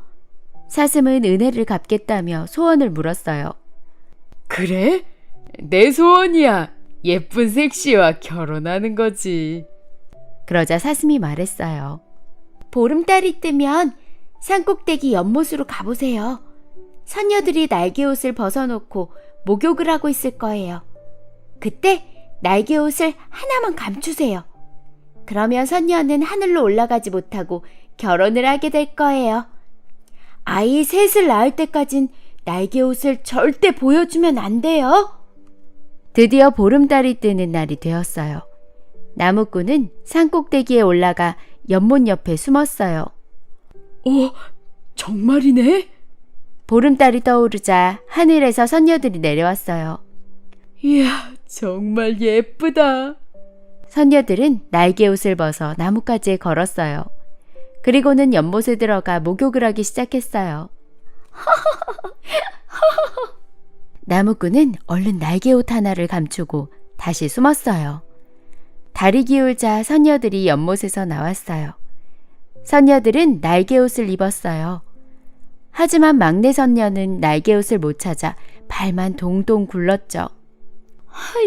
사슴은 은혜를 갚겠다며 소원을 물었어요. 그래? 내 소원이야. 예쁜 색시와 결혼하는 거지. 그러자 사슴이 말했어요. 보름달이 뜨면 산꼭대기 연못으로 가보세요. 선녀들이 날개옷을 벗어놓고 목욕을 하고 있을 거예요. 그때 날개옷을 하나만 감추세요. 그러면 선녀는 하늘로 올라가지 못하고 결혼을 하게 될 거예요. 아이 셋을 낳을 때까진 날개옷을 절대 보여주면 안 돼요. 드디어 보름달이 뜨는 날이 되었어요. 나무꾼은 산꼭대기에 올라가 연못 옆에 숨었어요. 정말이네? 보름달이 떠오르자 하늘에서 선녀들이 내려왔어요. 이야, 정말 예쁘다. 선녀들은 날개옷을 벗어 나뭇가지에 걸었어요. 그리고는 연못에 들어가 목욕을 하기 시작했어요. 나무꾼은 얼른 날개옷 하나를 감추고 다시 숨었어요. 달이 기울자 선녀들이 연못에서 나왔어요. 선녀들은 날개옷을 입었어요. 하지만 막내 선녀는 날개옷을 못 찾아 발만 동동 굴렀죠.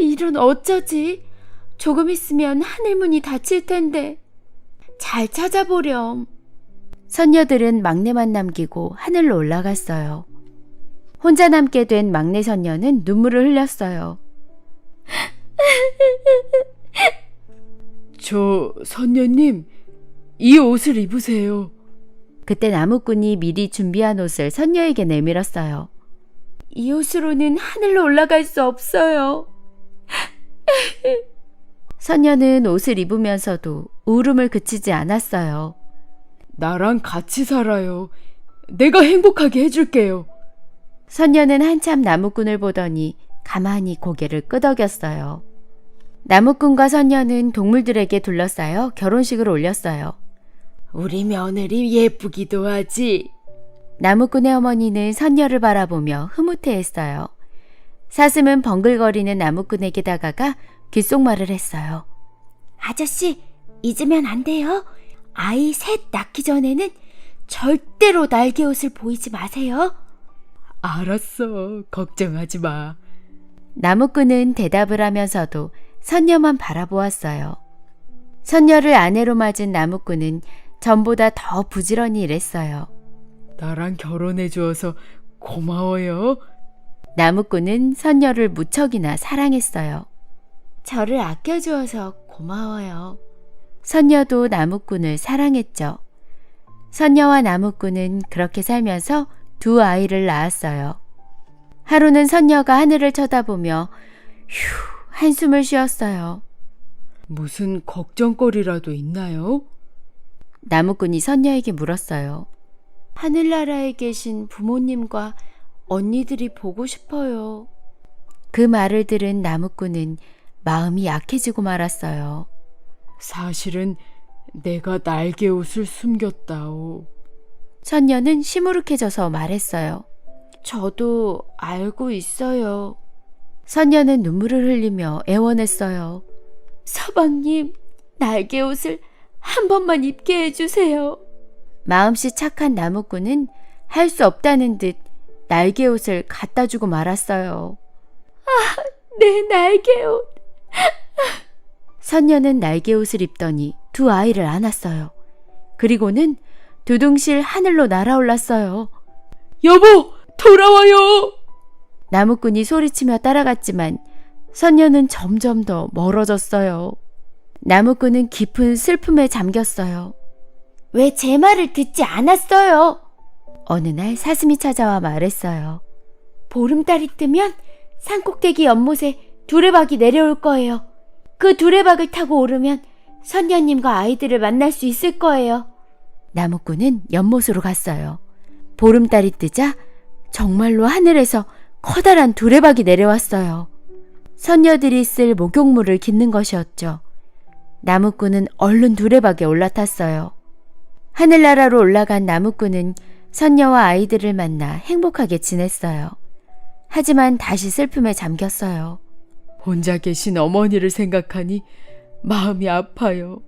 이런 어쩌지? 조금 있으면 하늘문이 닫힐 텐데. 잘 찾아보렴. 선녀들은 막내만 남기고 하늘로 올라갔어요. 혼자 남게 된 막내 선녀는 눈물을 흘렸어요. 저 선녀님, 이 옷을 입으세요. 그때 나무꾼이 미리 준비한 옷을 선녀에게 내밀었어요. 이 옷으로는 하늘로 올라갈 수 없어요. 선녀는 옷을 입으면서도 울음을 그치지 않았어요. 나랑 같이 살아요. 내가 행복하게 해줄게요. 선녀는 한참 나무꾼을 보더니 가만히 고개를 끄덕였어요. 나무꾼과 선녀는 동물들에게 둘러싸여 결혼식을 올렸어요. 우리 며느리 예쁘기도 하지. 나무꾼의 어머니는 선녀를 바라보며 흐뭇해했어요. 사슴은 벙글거리는 나무꾼에게 다가가 귓속말을 했어요. 아저씨, 잊으면 안 돼요. 아이 셋 낳기 전에는 절대로 날개옷을 보이지 마세요. 알았어. 걱정하지 마. 나무꾼은 대답을 하면서도 선녀만 바라보았어요. 선녀를 아내로 맞은 나무꾼은 전보다 더 부지런히 일했어요. 나랑 결혼해 주어서 고마워요. 나무꾼은 선녀를 무척이나 사랑했어요. 저를 아껴주어서 고마워요. 선녀도 나무꾼을 사랑했죠. 선녀와 나무꾼은 그렇게 살면서 두 아이를 낳았어요. 하루는 선녀가 하늘을 쳐다보며 휴 한숨을 쉬었어요. 무슨 걱정거리라도 있나요? 나무꾼이 선녀에게 물었어요. 하늘나라에 계신 부모님과 언니들이 보고 싶어요. 그 말을 들은 나무꾼은 마음이 약해지고 말았어요. 사실은 내가 날개옷을 숨겼다오. 선녀는 시무룩해져서 말했어요. 저도 알고 있어요. 선녀는 눈물을 흘리며 애원했어요. 서방님, 날개옷을 한 번만 입게 해주세요. 마음씨 착한 나무꾼은 할 수 없다는 듯 날개옷을 갖다 주고 말았어요. 아, 내 날개옷. 선녀는 날개옷을 입더니 두 아이를 안았어요. 그리고는 두둥실 하늘로 날아올랐어요. 여보, 돌아와요! 나무꾼이 소리치며 따라갔지만 선녀는 점점 더 멀어졌어요. 나무꾼은 깊은 슬픔에 잠겼어요. 왜 제 말을 듣지 않았어요? 어느 날 사슴이 찾아와 말했어요. 보름달이 뜨면 산꼭대기 연못에 두레박이 내려올 거예요. 그 두레박을 타고 오르면 선녀님과 아이들을 만날 수 있을 거예요. 나무꾼은 연못으로 갔어요. 보름달이 뜨자 정말로 하늘에서 커다란 두레박이 내려왔어요. 선녀들이 쓸 목욕물을 깃는 것이었죠. 나무꾼은 얼른 두레박에 올라탔어요. 하늘나라로 올라간 나무꾼은 선녀와 아이들을 만나 행복하게 지냈어요. 하지만 다시 슬픔에 잠겼어요. 혼자 계신 어머니를 생각하니 마음이 아파요.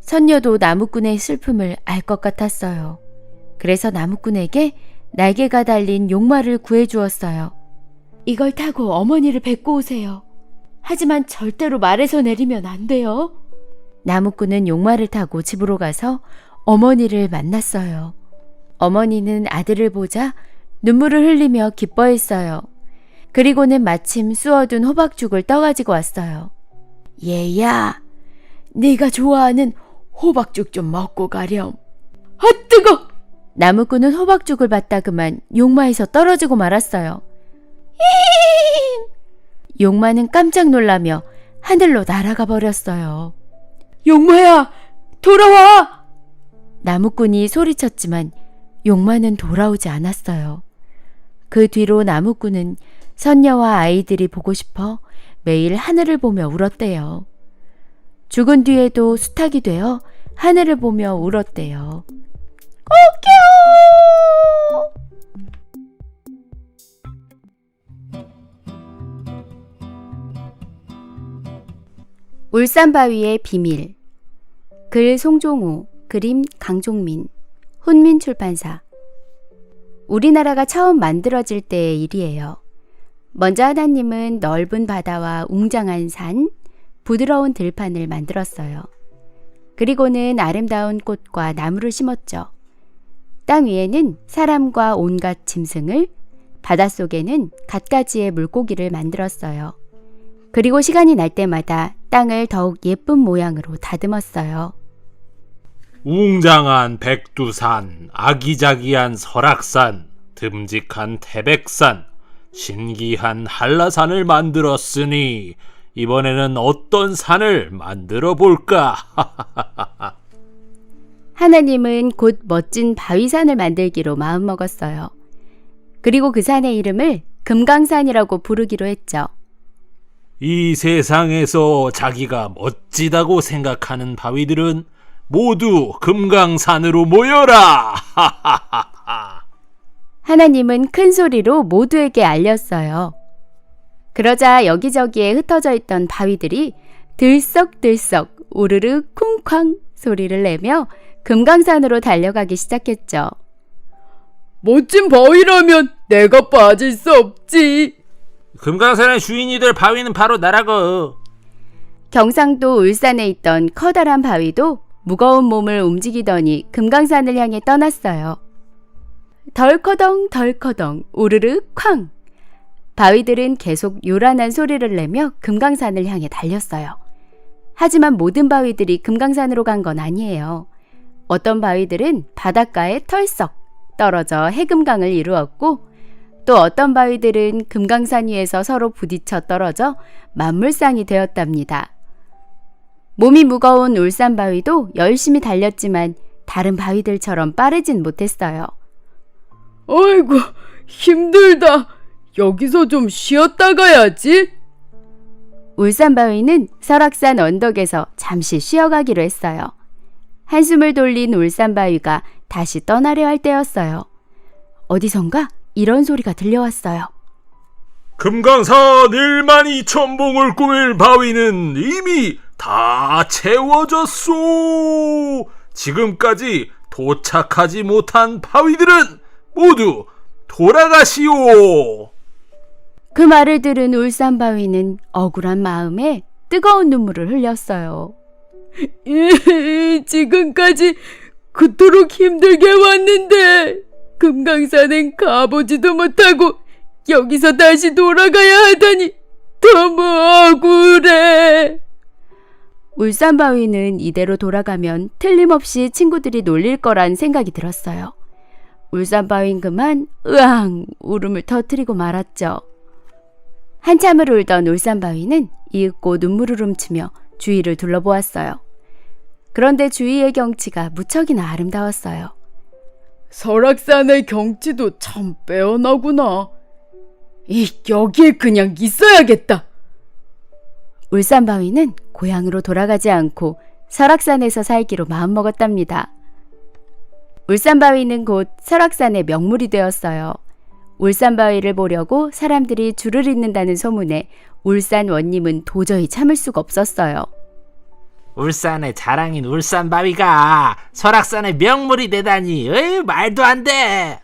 선녀도 나무꾼의 슬픔을 알 것 같았어요. 그래서 나무꾼에게 날개가 달린 용마를 구해주었어요. 이걸 타고 어머니를 뵙고 오세요. 하지만 절대로 말에서 내리면 안 돼요. 나무꾼은 용마를 타고 집으로 가서 어머니를 만났어요. 어머니는 아들을 보자 눈물을 흘리며 기뻐했어요. 그리고는 마침 쑤어둔 호박죽을 떠가지고 왔어요. 얘야, 네가 좋아하는 호박죽 좀 먹고 가렴. 아, 뜨거! 나무꾼은 호박죽을 받다 그만 용마에서 떨어지고 말았어요. 용마는 깜짝 놀라며 하늘로 날아가 버렸어요. 용마야, 돌아와! 나무꾼이 소리쳤지만 용마는 돌아오지 않았어요. 그 뒤로 나무꾼은 선녀와 아이들이 보고 싶어 매일 하늘을 보며 울었대요. 죽은 뒤에도 수탉이 되어 하늘을 보며 울었대요. 울산바위의 비밀. 글 송종호, 그림 강종민, 훈민출판사. 우리나라가 처음 만들어질 때의 일이에요. 먼저 하나님은 넓은 바다와 웅장한 산, 부드러운 들판을 만들었어요. 그리고는 아름다운 꽃과 나무를 심었죠. 땅 위에는 사람과 온갖 짐승을, 바닷속에는 갖가지의 물고기를 만들었어요. 그리고 시간이 날 때마다 땅을 더욱 예쁜 모양으로 다듬었어요. 웅장한 백두산, 아기자기한 설악산, 듬직한 태백산, 신기한 한라산을 만들었으니 이번에는 어떤 산을 만들어 볼까? 하나님은 곧 멋진 바위산을 만들기로 마음먹었어요. 그리고 그 산의 이름을 금강산이라고 부르기로 했죠. 이 세상에서 자기가 멋지다고 생각하는 바위들은 모두 금강산으로 모여라! 하나님은 큰 소리로 모두에게 알렸어요. 그러자 여기저기에 흩어져 있던 바위들이 들썩들썩 우르르 쿵쾅 소리를 내며 금강산으로 달려가기 시작했죠. 멋진 바위라면 내가 빠질 수 없지. 금강산의 주인이 될 바위는 바로 나라고. 경상도 울산에 있던 커다란 바위도 무거운 몸을 움직이더니 금강산을 향해 떠났어요. 덜커덩 덜커덩 우르르 쾅. 바위들은 계속 요란한 소리를 내며 금강산을 향해 달렸어요. 하지만 모든 바위들이 금강산으로 간 건 아니에요. 어떤 바위들은 바닷가에 털썩 떨어져 해금강을 이루었고, 또 어떤 바위들은 금강산 위에서 서로 부딪혀 떨어져 만물상이 되었답니다. 몸이 무거운 울산바위도 열심히 달렸지만 다른 바위들처럼 빠르진 못했어요. 아이고, 힘들다. 여기서 좀 쉬었다 가야지. 울산바위는 설악산 언덕에서 잠시 쉬어가기로 했어요. 한숨을 돌린 울산바위가 다시 떠나려 할 때였어요. 어디선가 이런 소리가 들려왔어요. 금강산 1만 2천 봉을 꾸밀 바위는 이미 다 채워졌소. 지금까지 도착하지 못한 바위들은 모두 돌아가시오. 그 말을 들은 울산바위는 억울한 마음에 뜨거운 눈물을 흘렸어요. 지금까지 그토록 힘들게 왔는데 금강산엔 가보지도 못하고 여기서 다시 돌아가야 하다니 너무 억울해. 울산바위는 이대로 돌아가면 틀림없이 친구들이 놀릴 거란 생각이 들었어요. 울산바위는 그만 으앙 울음을 터뜨리고 말았죠. 한참을 울던 울산바위는 이윽고 눈물을 훔치며 주위를 둘러보았어요. 그런데 주위의 경치가 무척이나 아름다웠어요. 설악산의 경치도 참 빼어나구나. 여기에 그냥 있어야겠다. 울산바위는 고향으로 돌아가지 않고 설악산에서 살기로 마음먹었답니다. 울산바위는 곧 설악산의 명물이 되었어요. 울산바위를 보려고 사람들이 줄을 잇는다는 소문에 울산 원님은 도저히 참을 수가 없었어요. 울산의 자랑인 울산바위가 설악산의 명물이 되다니, 말도 안 돼.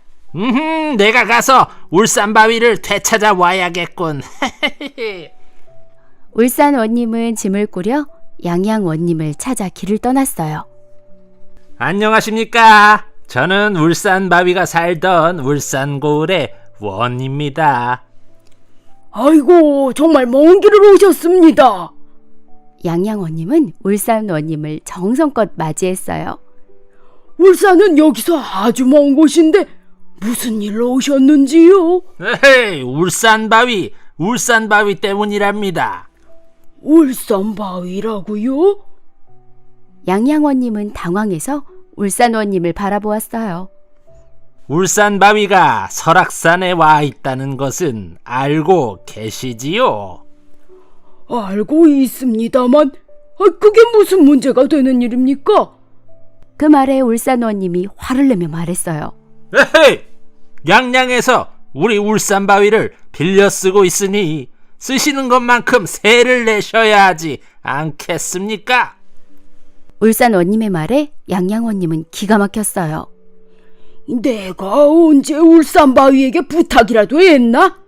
내가 가서 울산바위를 되찾아 와야겠군. 울산 원님은 짐을 꾸려 양양 원님을 찾아 길을 떠났어요. 안녕하십니까? 저는 울산바위가 살던 울산고을의 원입니다. 아이고, 정말 먼 길을 오셨습니다. 양양 원님은 울산 원님을 정성껏 맞이했어요. 울산은 여기서 아주 먼 곳인데 무슨 일로 오셨는지요? 에헤이, 울산바위 때문이랍니다. 울산바위라고요? 양양 원님은 당황해서 울산 원님을 바라보았어요. 울산바위가 설악산에 와 있다는 것은 알고 계시지요? 알고 있습니다만 그게 무슨 문제가 되는 일입니까? 그 말에 울산원님이 화를 내며 말했어요. 에헤이! 양양에서 우리 울산바위를 빌려 쓰고 있으니 쓰시는 것만큼 세를 내셔야 하지 않겠습니까? 울산원님의 말에 양양원님은 기가 막혔어요. 내가 언제 울산바위에게 부탁이라도 했나?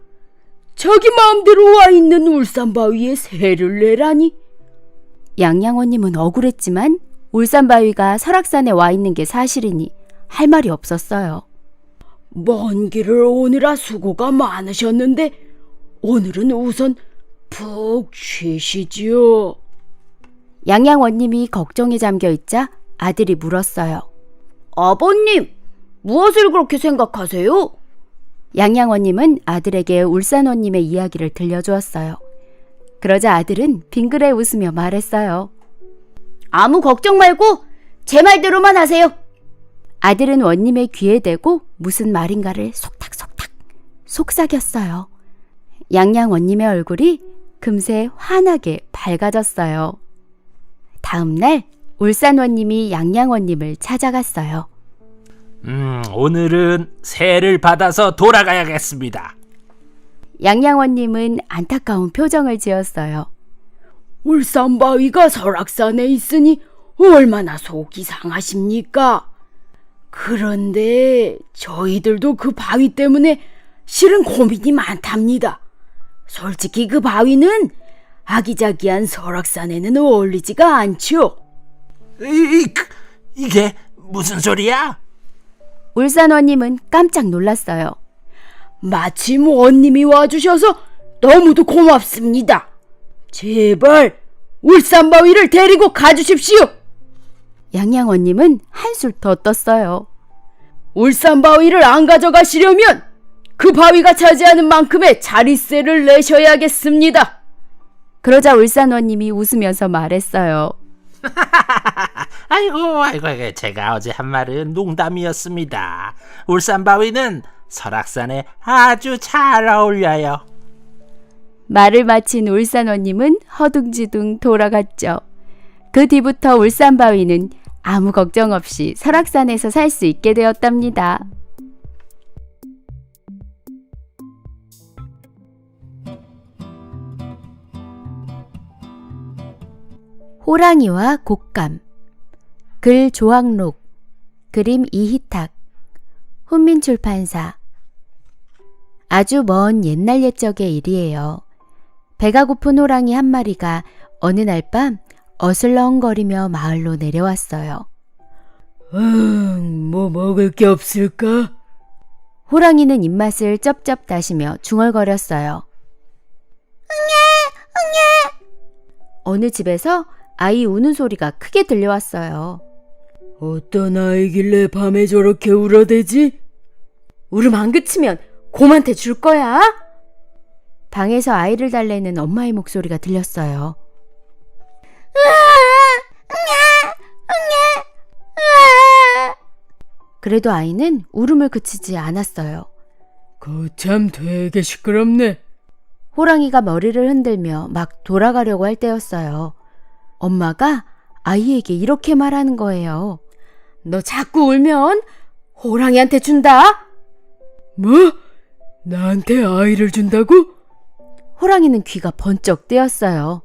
자기 마음대로 와 있는 울산바위에 세를 내라니. 양양원님은 억울했지만 울산바위가 설악산에 와 있는 게 사실이니 할 말이 없었어요. 먼 길을 오느라 수고가 많으셨는데 오늘은 우선 푹 쉬시지요. 양양원님이 걱정에 잠겨있자 아들이 물었어요. 아버님, 무엇을 그렇게 생각하세요? 양양원님은 아들에게 울산원님의 이야기를 들려주었어요. 그러자 아들은 빙그레 웃으며 말했어요. 아무 걱정 말고 제 말대로만 하세요. 아들은 원님의 귀에 대고 무슨 말인가를 속닥속닥 속삭였어요. 양양원님의 얼굴이 금세 환하게 밝아졌어요. 다음 날 울산원님이 양양원님을 찾아갔어요. 오늘은 세를 받아서 돌아가야겠습니다. 양양원님은 안타까운 표정을 지었어요. 울산바위가 설악산에 있으니 얼마나 속이 상하십니까? 그런데 저희들도 그 바위 때문에 실은 고민이 많답니다. 솔직히 그 바위는 아기자기한 설악산에는 어울리지가 않죠. 이게 무슨 소리야? 울산원님은 깜짝 놀랐어요. 마침 원님이 와주셔서 너무도 고맙습니다. 제발 울산바위를 데리고 가주십시오. 양양원님은 한술 더 떴어요. 울산바위를 안 가져가시려면 그 바위가 차지하는 만큼의 자릿세를 내셔야겠습니다. 그러자 울산원님이 웃으면서 말했어요. 아이고, 제가 어제 한 말은 농담이었습니다. 울산바위는 설악산에 아주 잘 어울려요. 말을 마친 울산원님은 허둥지둥 돌아갔죠. 그 뒤부터 울산바위는 아무 걱정 없이 설악산에서 살 수 있게 되었답니다. 호랑이와 곶감. 글 조항록. 그림 이희탁. 훈민출판사. 아주 먼 옛날 옛적의 일이에요. 배가 고픈 호랑이 한 마리가 어느 날 밤 어슬렁거리며 마을로 내려왔어요. 뭐 먹을 게 없을까? 호랑이는 입맛을 쩝쩝 다시며 중얼거렸어요. 어느 집에서 아이 우는 소리가 크게 들려왔어요. 어떤 아이길래 밤에 저렇게 울어대지? 울음 안 그치면 곰한테 줄 거야. 방에서 아이를 달래는 엄마의 목소리가 들렸어요. 그래도 아이는 울음을 그치지 않았어요. 거참 되게 시끄럽네. 호랑이가 머리를 흔들며 막 돌아가려고 할 때였어요. 엄마가 아이에게 이렇게 말하는 거예요. 너 자꾸 울면 호랑이한테 준다. 뭐? 나한테 아이를 준다고? 호랑이는 귀가 번쩍 뜨였어요.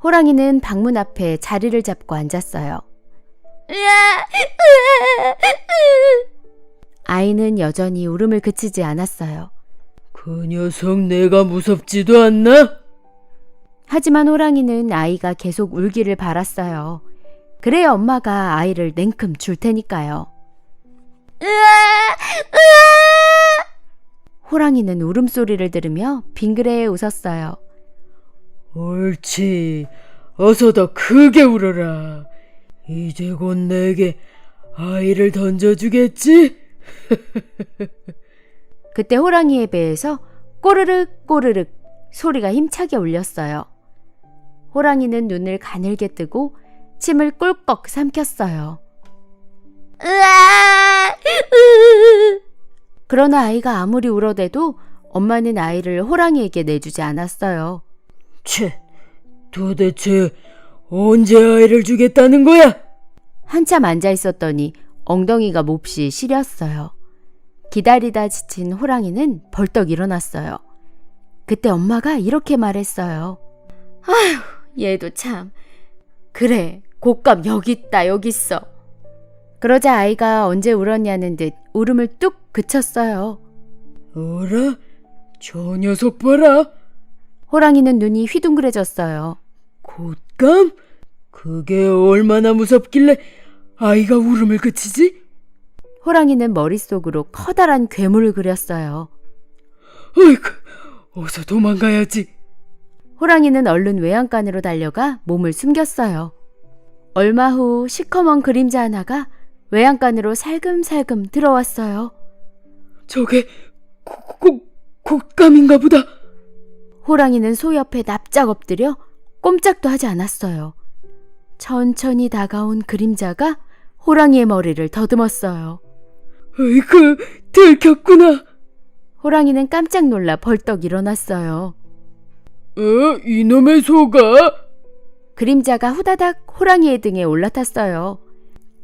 호랑이는 방문 앞에 자리를 잡고 앉았어요. 아이는 여전히 울음을 그치지 않았어요. 그 녀석 내가 무섭지도 않나? 하지만 호랑이는 아이가 계속 울기를 바랐어요. 그래야 엄마가 아이를 냉큼 줄 테니까요. 호랑이는 울음소리를 들으며 빙그레 웃었어요. 옳지. 어서 더 크게 울어라. 이제 곧 내게 아이를 던져주겠지? 그때 호랑이의 배에서 꼬르륵 꼬르륵 소리가 힘차게 울렸어요. 호랑이는 눈을 가늘게 뜨고 침을 꿀꺽 삼켰어요. 그러나 아이가 아무리 울어대도 엄마는 아이를 호랑이에게 내주지 않았어요. 채, 도대체 언제 아이를 주겠다는 거야? 한참 앉아 있었더니 엉덩이가 몹시 시렸어요. 기다리다 지친 호랑이는 벌떡 일어났어요. 그때 엄마가 이렇게 말했어요. 얘도 참. 그래, 곶감 여기 있다, 여기 있어. 그러자 아이가 언제 울었냐는 듯 울음을 뚝 그쳤어요. 어라? 저 녀석 봐라. 호랑이는 눈이 휘둥그레졌어요. 곶감? 그게 얼마나 무섭길래 아이가 울음을 그치지? 호랑이는 머릿속으로 커다란 괴물을 그렸어요. 어이구, 어서 도망가야지. 호랑이는 얼른 외양간으로 달려가 몸을 숨겼어요. 얼마 후 시커먼 그림자 하나가 외양간으로 살금살금 들어왔어요. 저게 곶감인가 보다. 호랑이는 소 옆에 납작 엎드려 꼼짝도 하지 않았어요. 천천히 다가온 그림자가 호랑이의 머리를 더듬었어요. 어이구, 들켰구나. 호랑이는 깜짝 놀라 벌떡 일어났어요. 이놈의 소가? 그림자가 후다닥 호랑이의 등에 올라탔어요.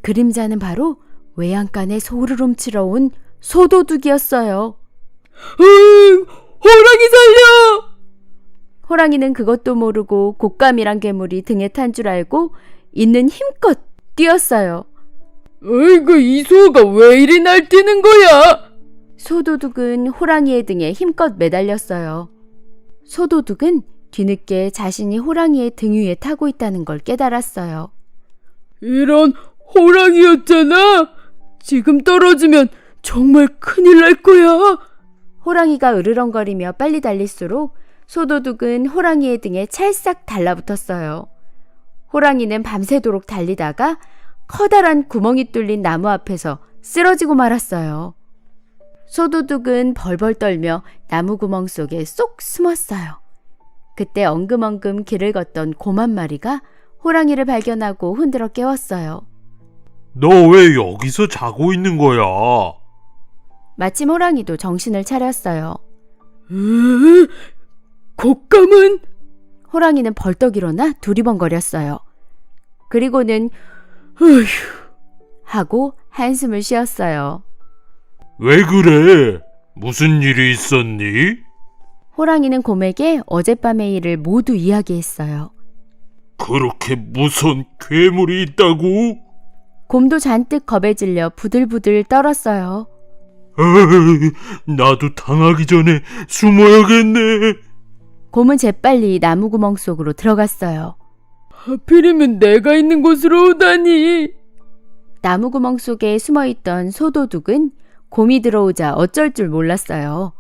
그림자는 바로 외양간에 소를 훔치러 온 소도둑이었어요. 호랑이 살려! 호랑이는 그것도 모르고 곶감이란 괴물이 등에 탄 줄 알고 있는 힘껏 뛰었어요. 어이구, 이 소가 왜 이리 날뛰는 거야? 소도둑은 호랑이의 등에 힘껏 매달렸어요. 소도둑은 뒤늦게 자신이 호랑이의 등 위에 타고 있다는 걸 깨달았어요. 이런, 호랑이였잖아. 지금 떨어지면 정말 큰일 날 거야. 호랑이가 으르렁거리며 빨리 달릴수록 소도둑은 호랑이의 등에 찰싹 달라붙었어요. 호랑이는 밤새도록 달리다가 커다란 구멍이 뚫린 나무 앞에서 쓰러지고 말았어요. 소도둑은 벌벌 떨며 나무 구멍 속에 쏙 숨었어요. 그때 엉금엉금 길을 걷던 곰 한 마리가 호랑이를 발견하고 흔들어 깨웠어요. 너 왜 여기서 자고 있는 거야? 마침 호랑이도 정신을 차렸어요. 곶감은? 호랑이는 벌떡 일어나 두리번거렸어요. 그리고는 어휴, 하고 한숨을 쉬었어요. 왜 그래? 무슨 일이 있었니? 호랑이는 곰에게 어젯밤의 일을 모두 이야기했어요. 그렇게 무서운 괴물이 있다고? 곰도 잔뜩 겁에 질려 부들부들 떨었어요. 에이, 나도 당하기 전에 숨어야겠네. 곰은 재빨리 나무구멍 속으로 들어갔어요. 하필이면 내가 있는 곳으로 오다니. 나무구멍 속에 숨어있던 소도둑은 곰이 들어오자 어쩔 줄 몰랐어요.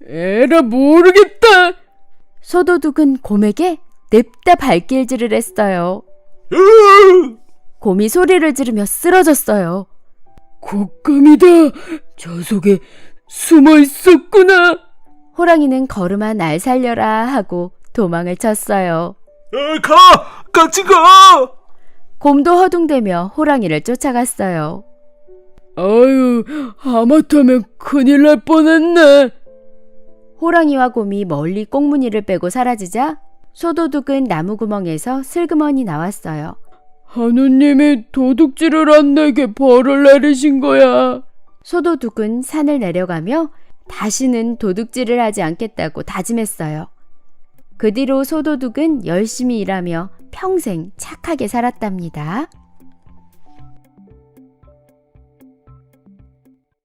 에라, 모르겠다. 소도둑은 곰에게 냅다 발길질을 했어요. 곰이 소리를 지르며 쓰러졌어요. 곶감이다. 저 속에 숨어 있었구나. 호랑이는 걸음아 날 살려라 하고 도망을 쳤어요. 같이 가! 곰도 허둥대며 호랑이를 쫓아갔어요. 아유, 하마터면 큰일 날 뻔했네. 호랑이와 곰이 멀리 꽁무니를 빼고 사라지자 소도둑은 나무구멍에서 슬그머니 나왔어요. 하느님이 도둑질을 안 내게 벌을 내리신 거야. 소도둑은 산을 내려가며 다시는 도둑질을 하지 않겠다고 다짐했어요. 그 뒤로 소도둑은 열심히 일하며 평생 착하게 살았답니다.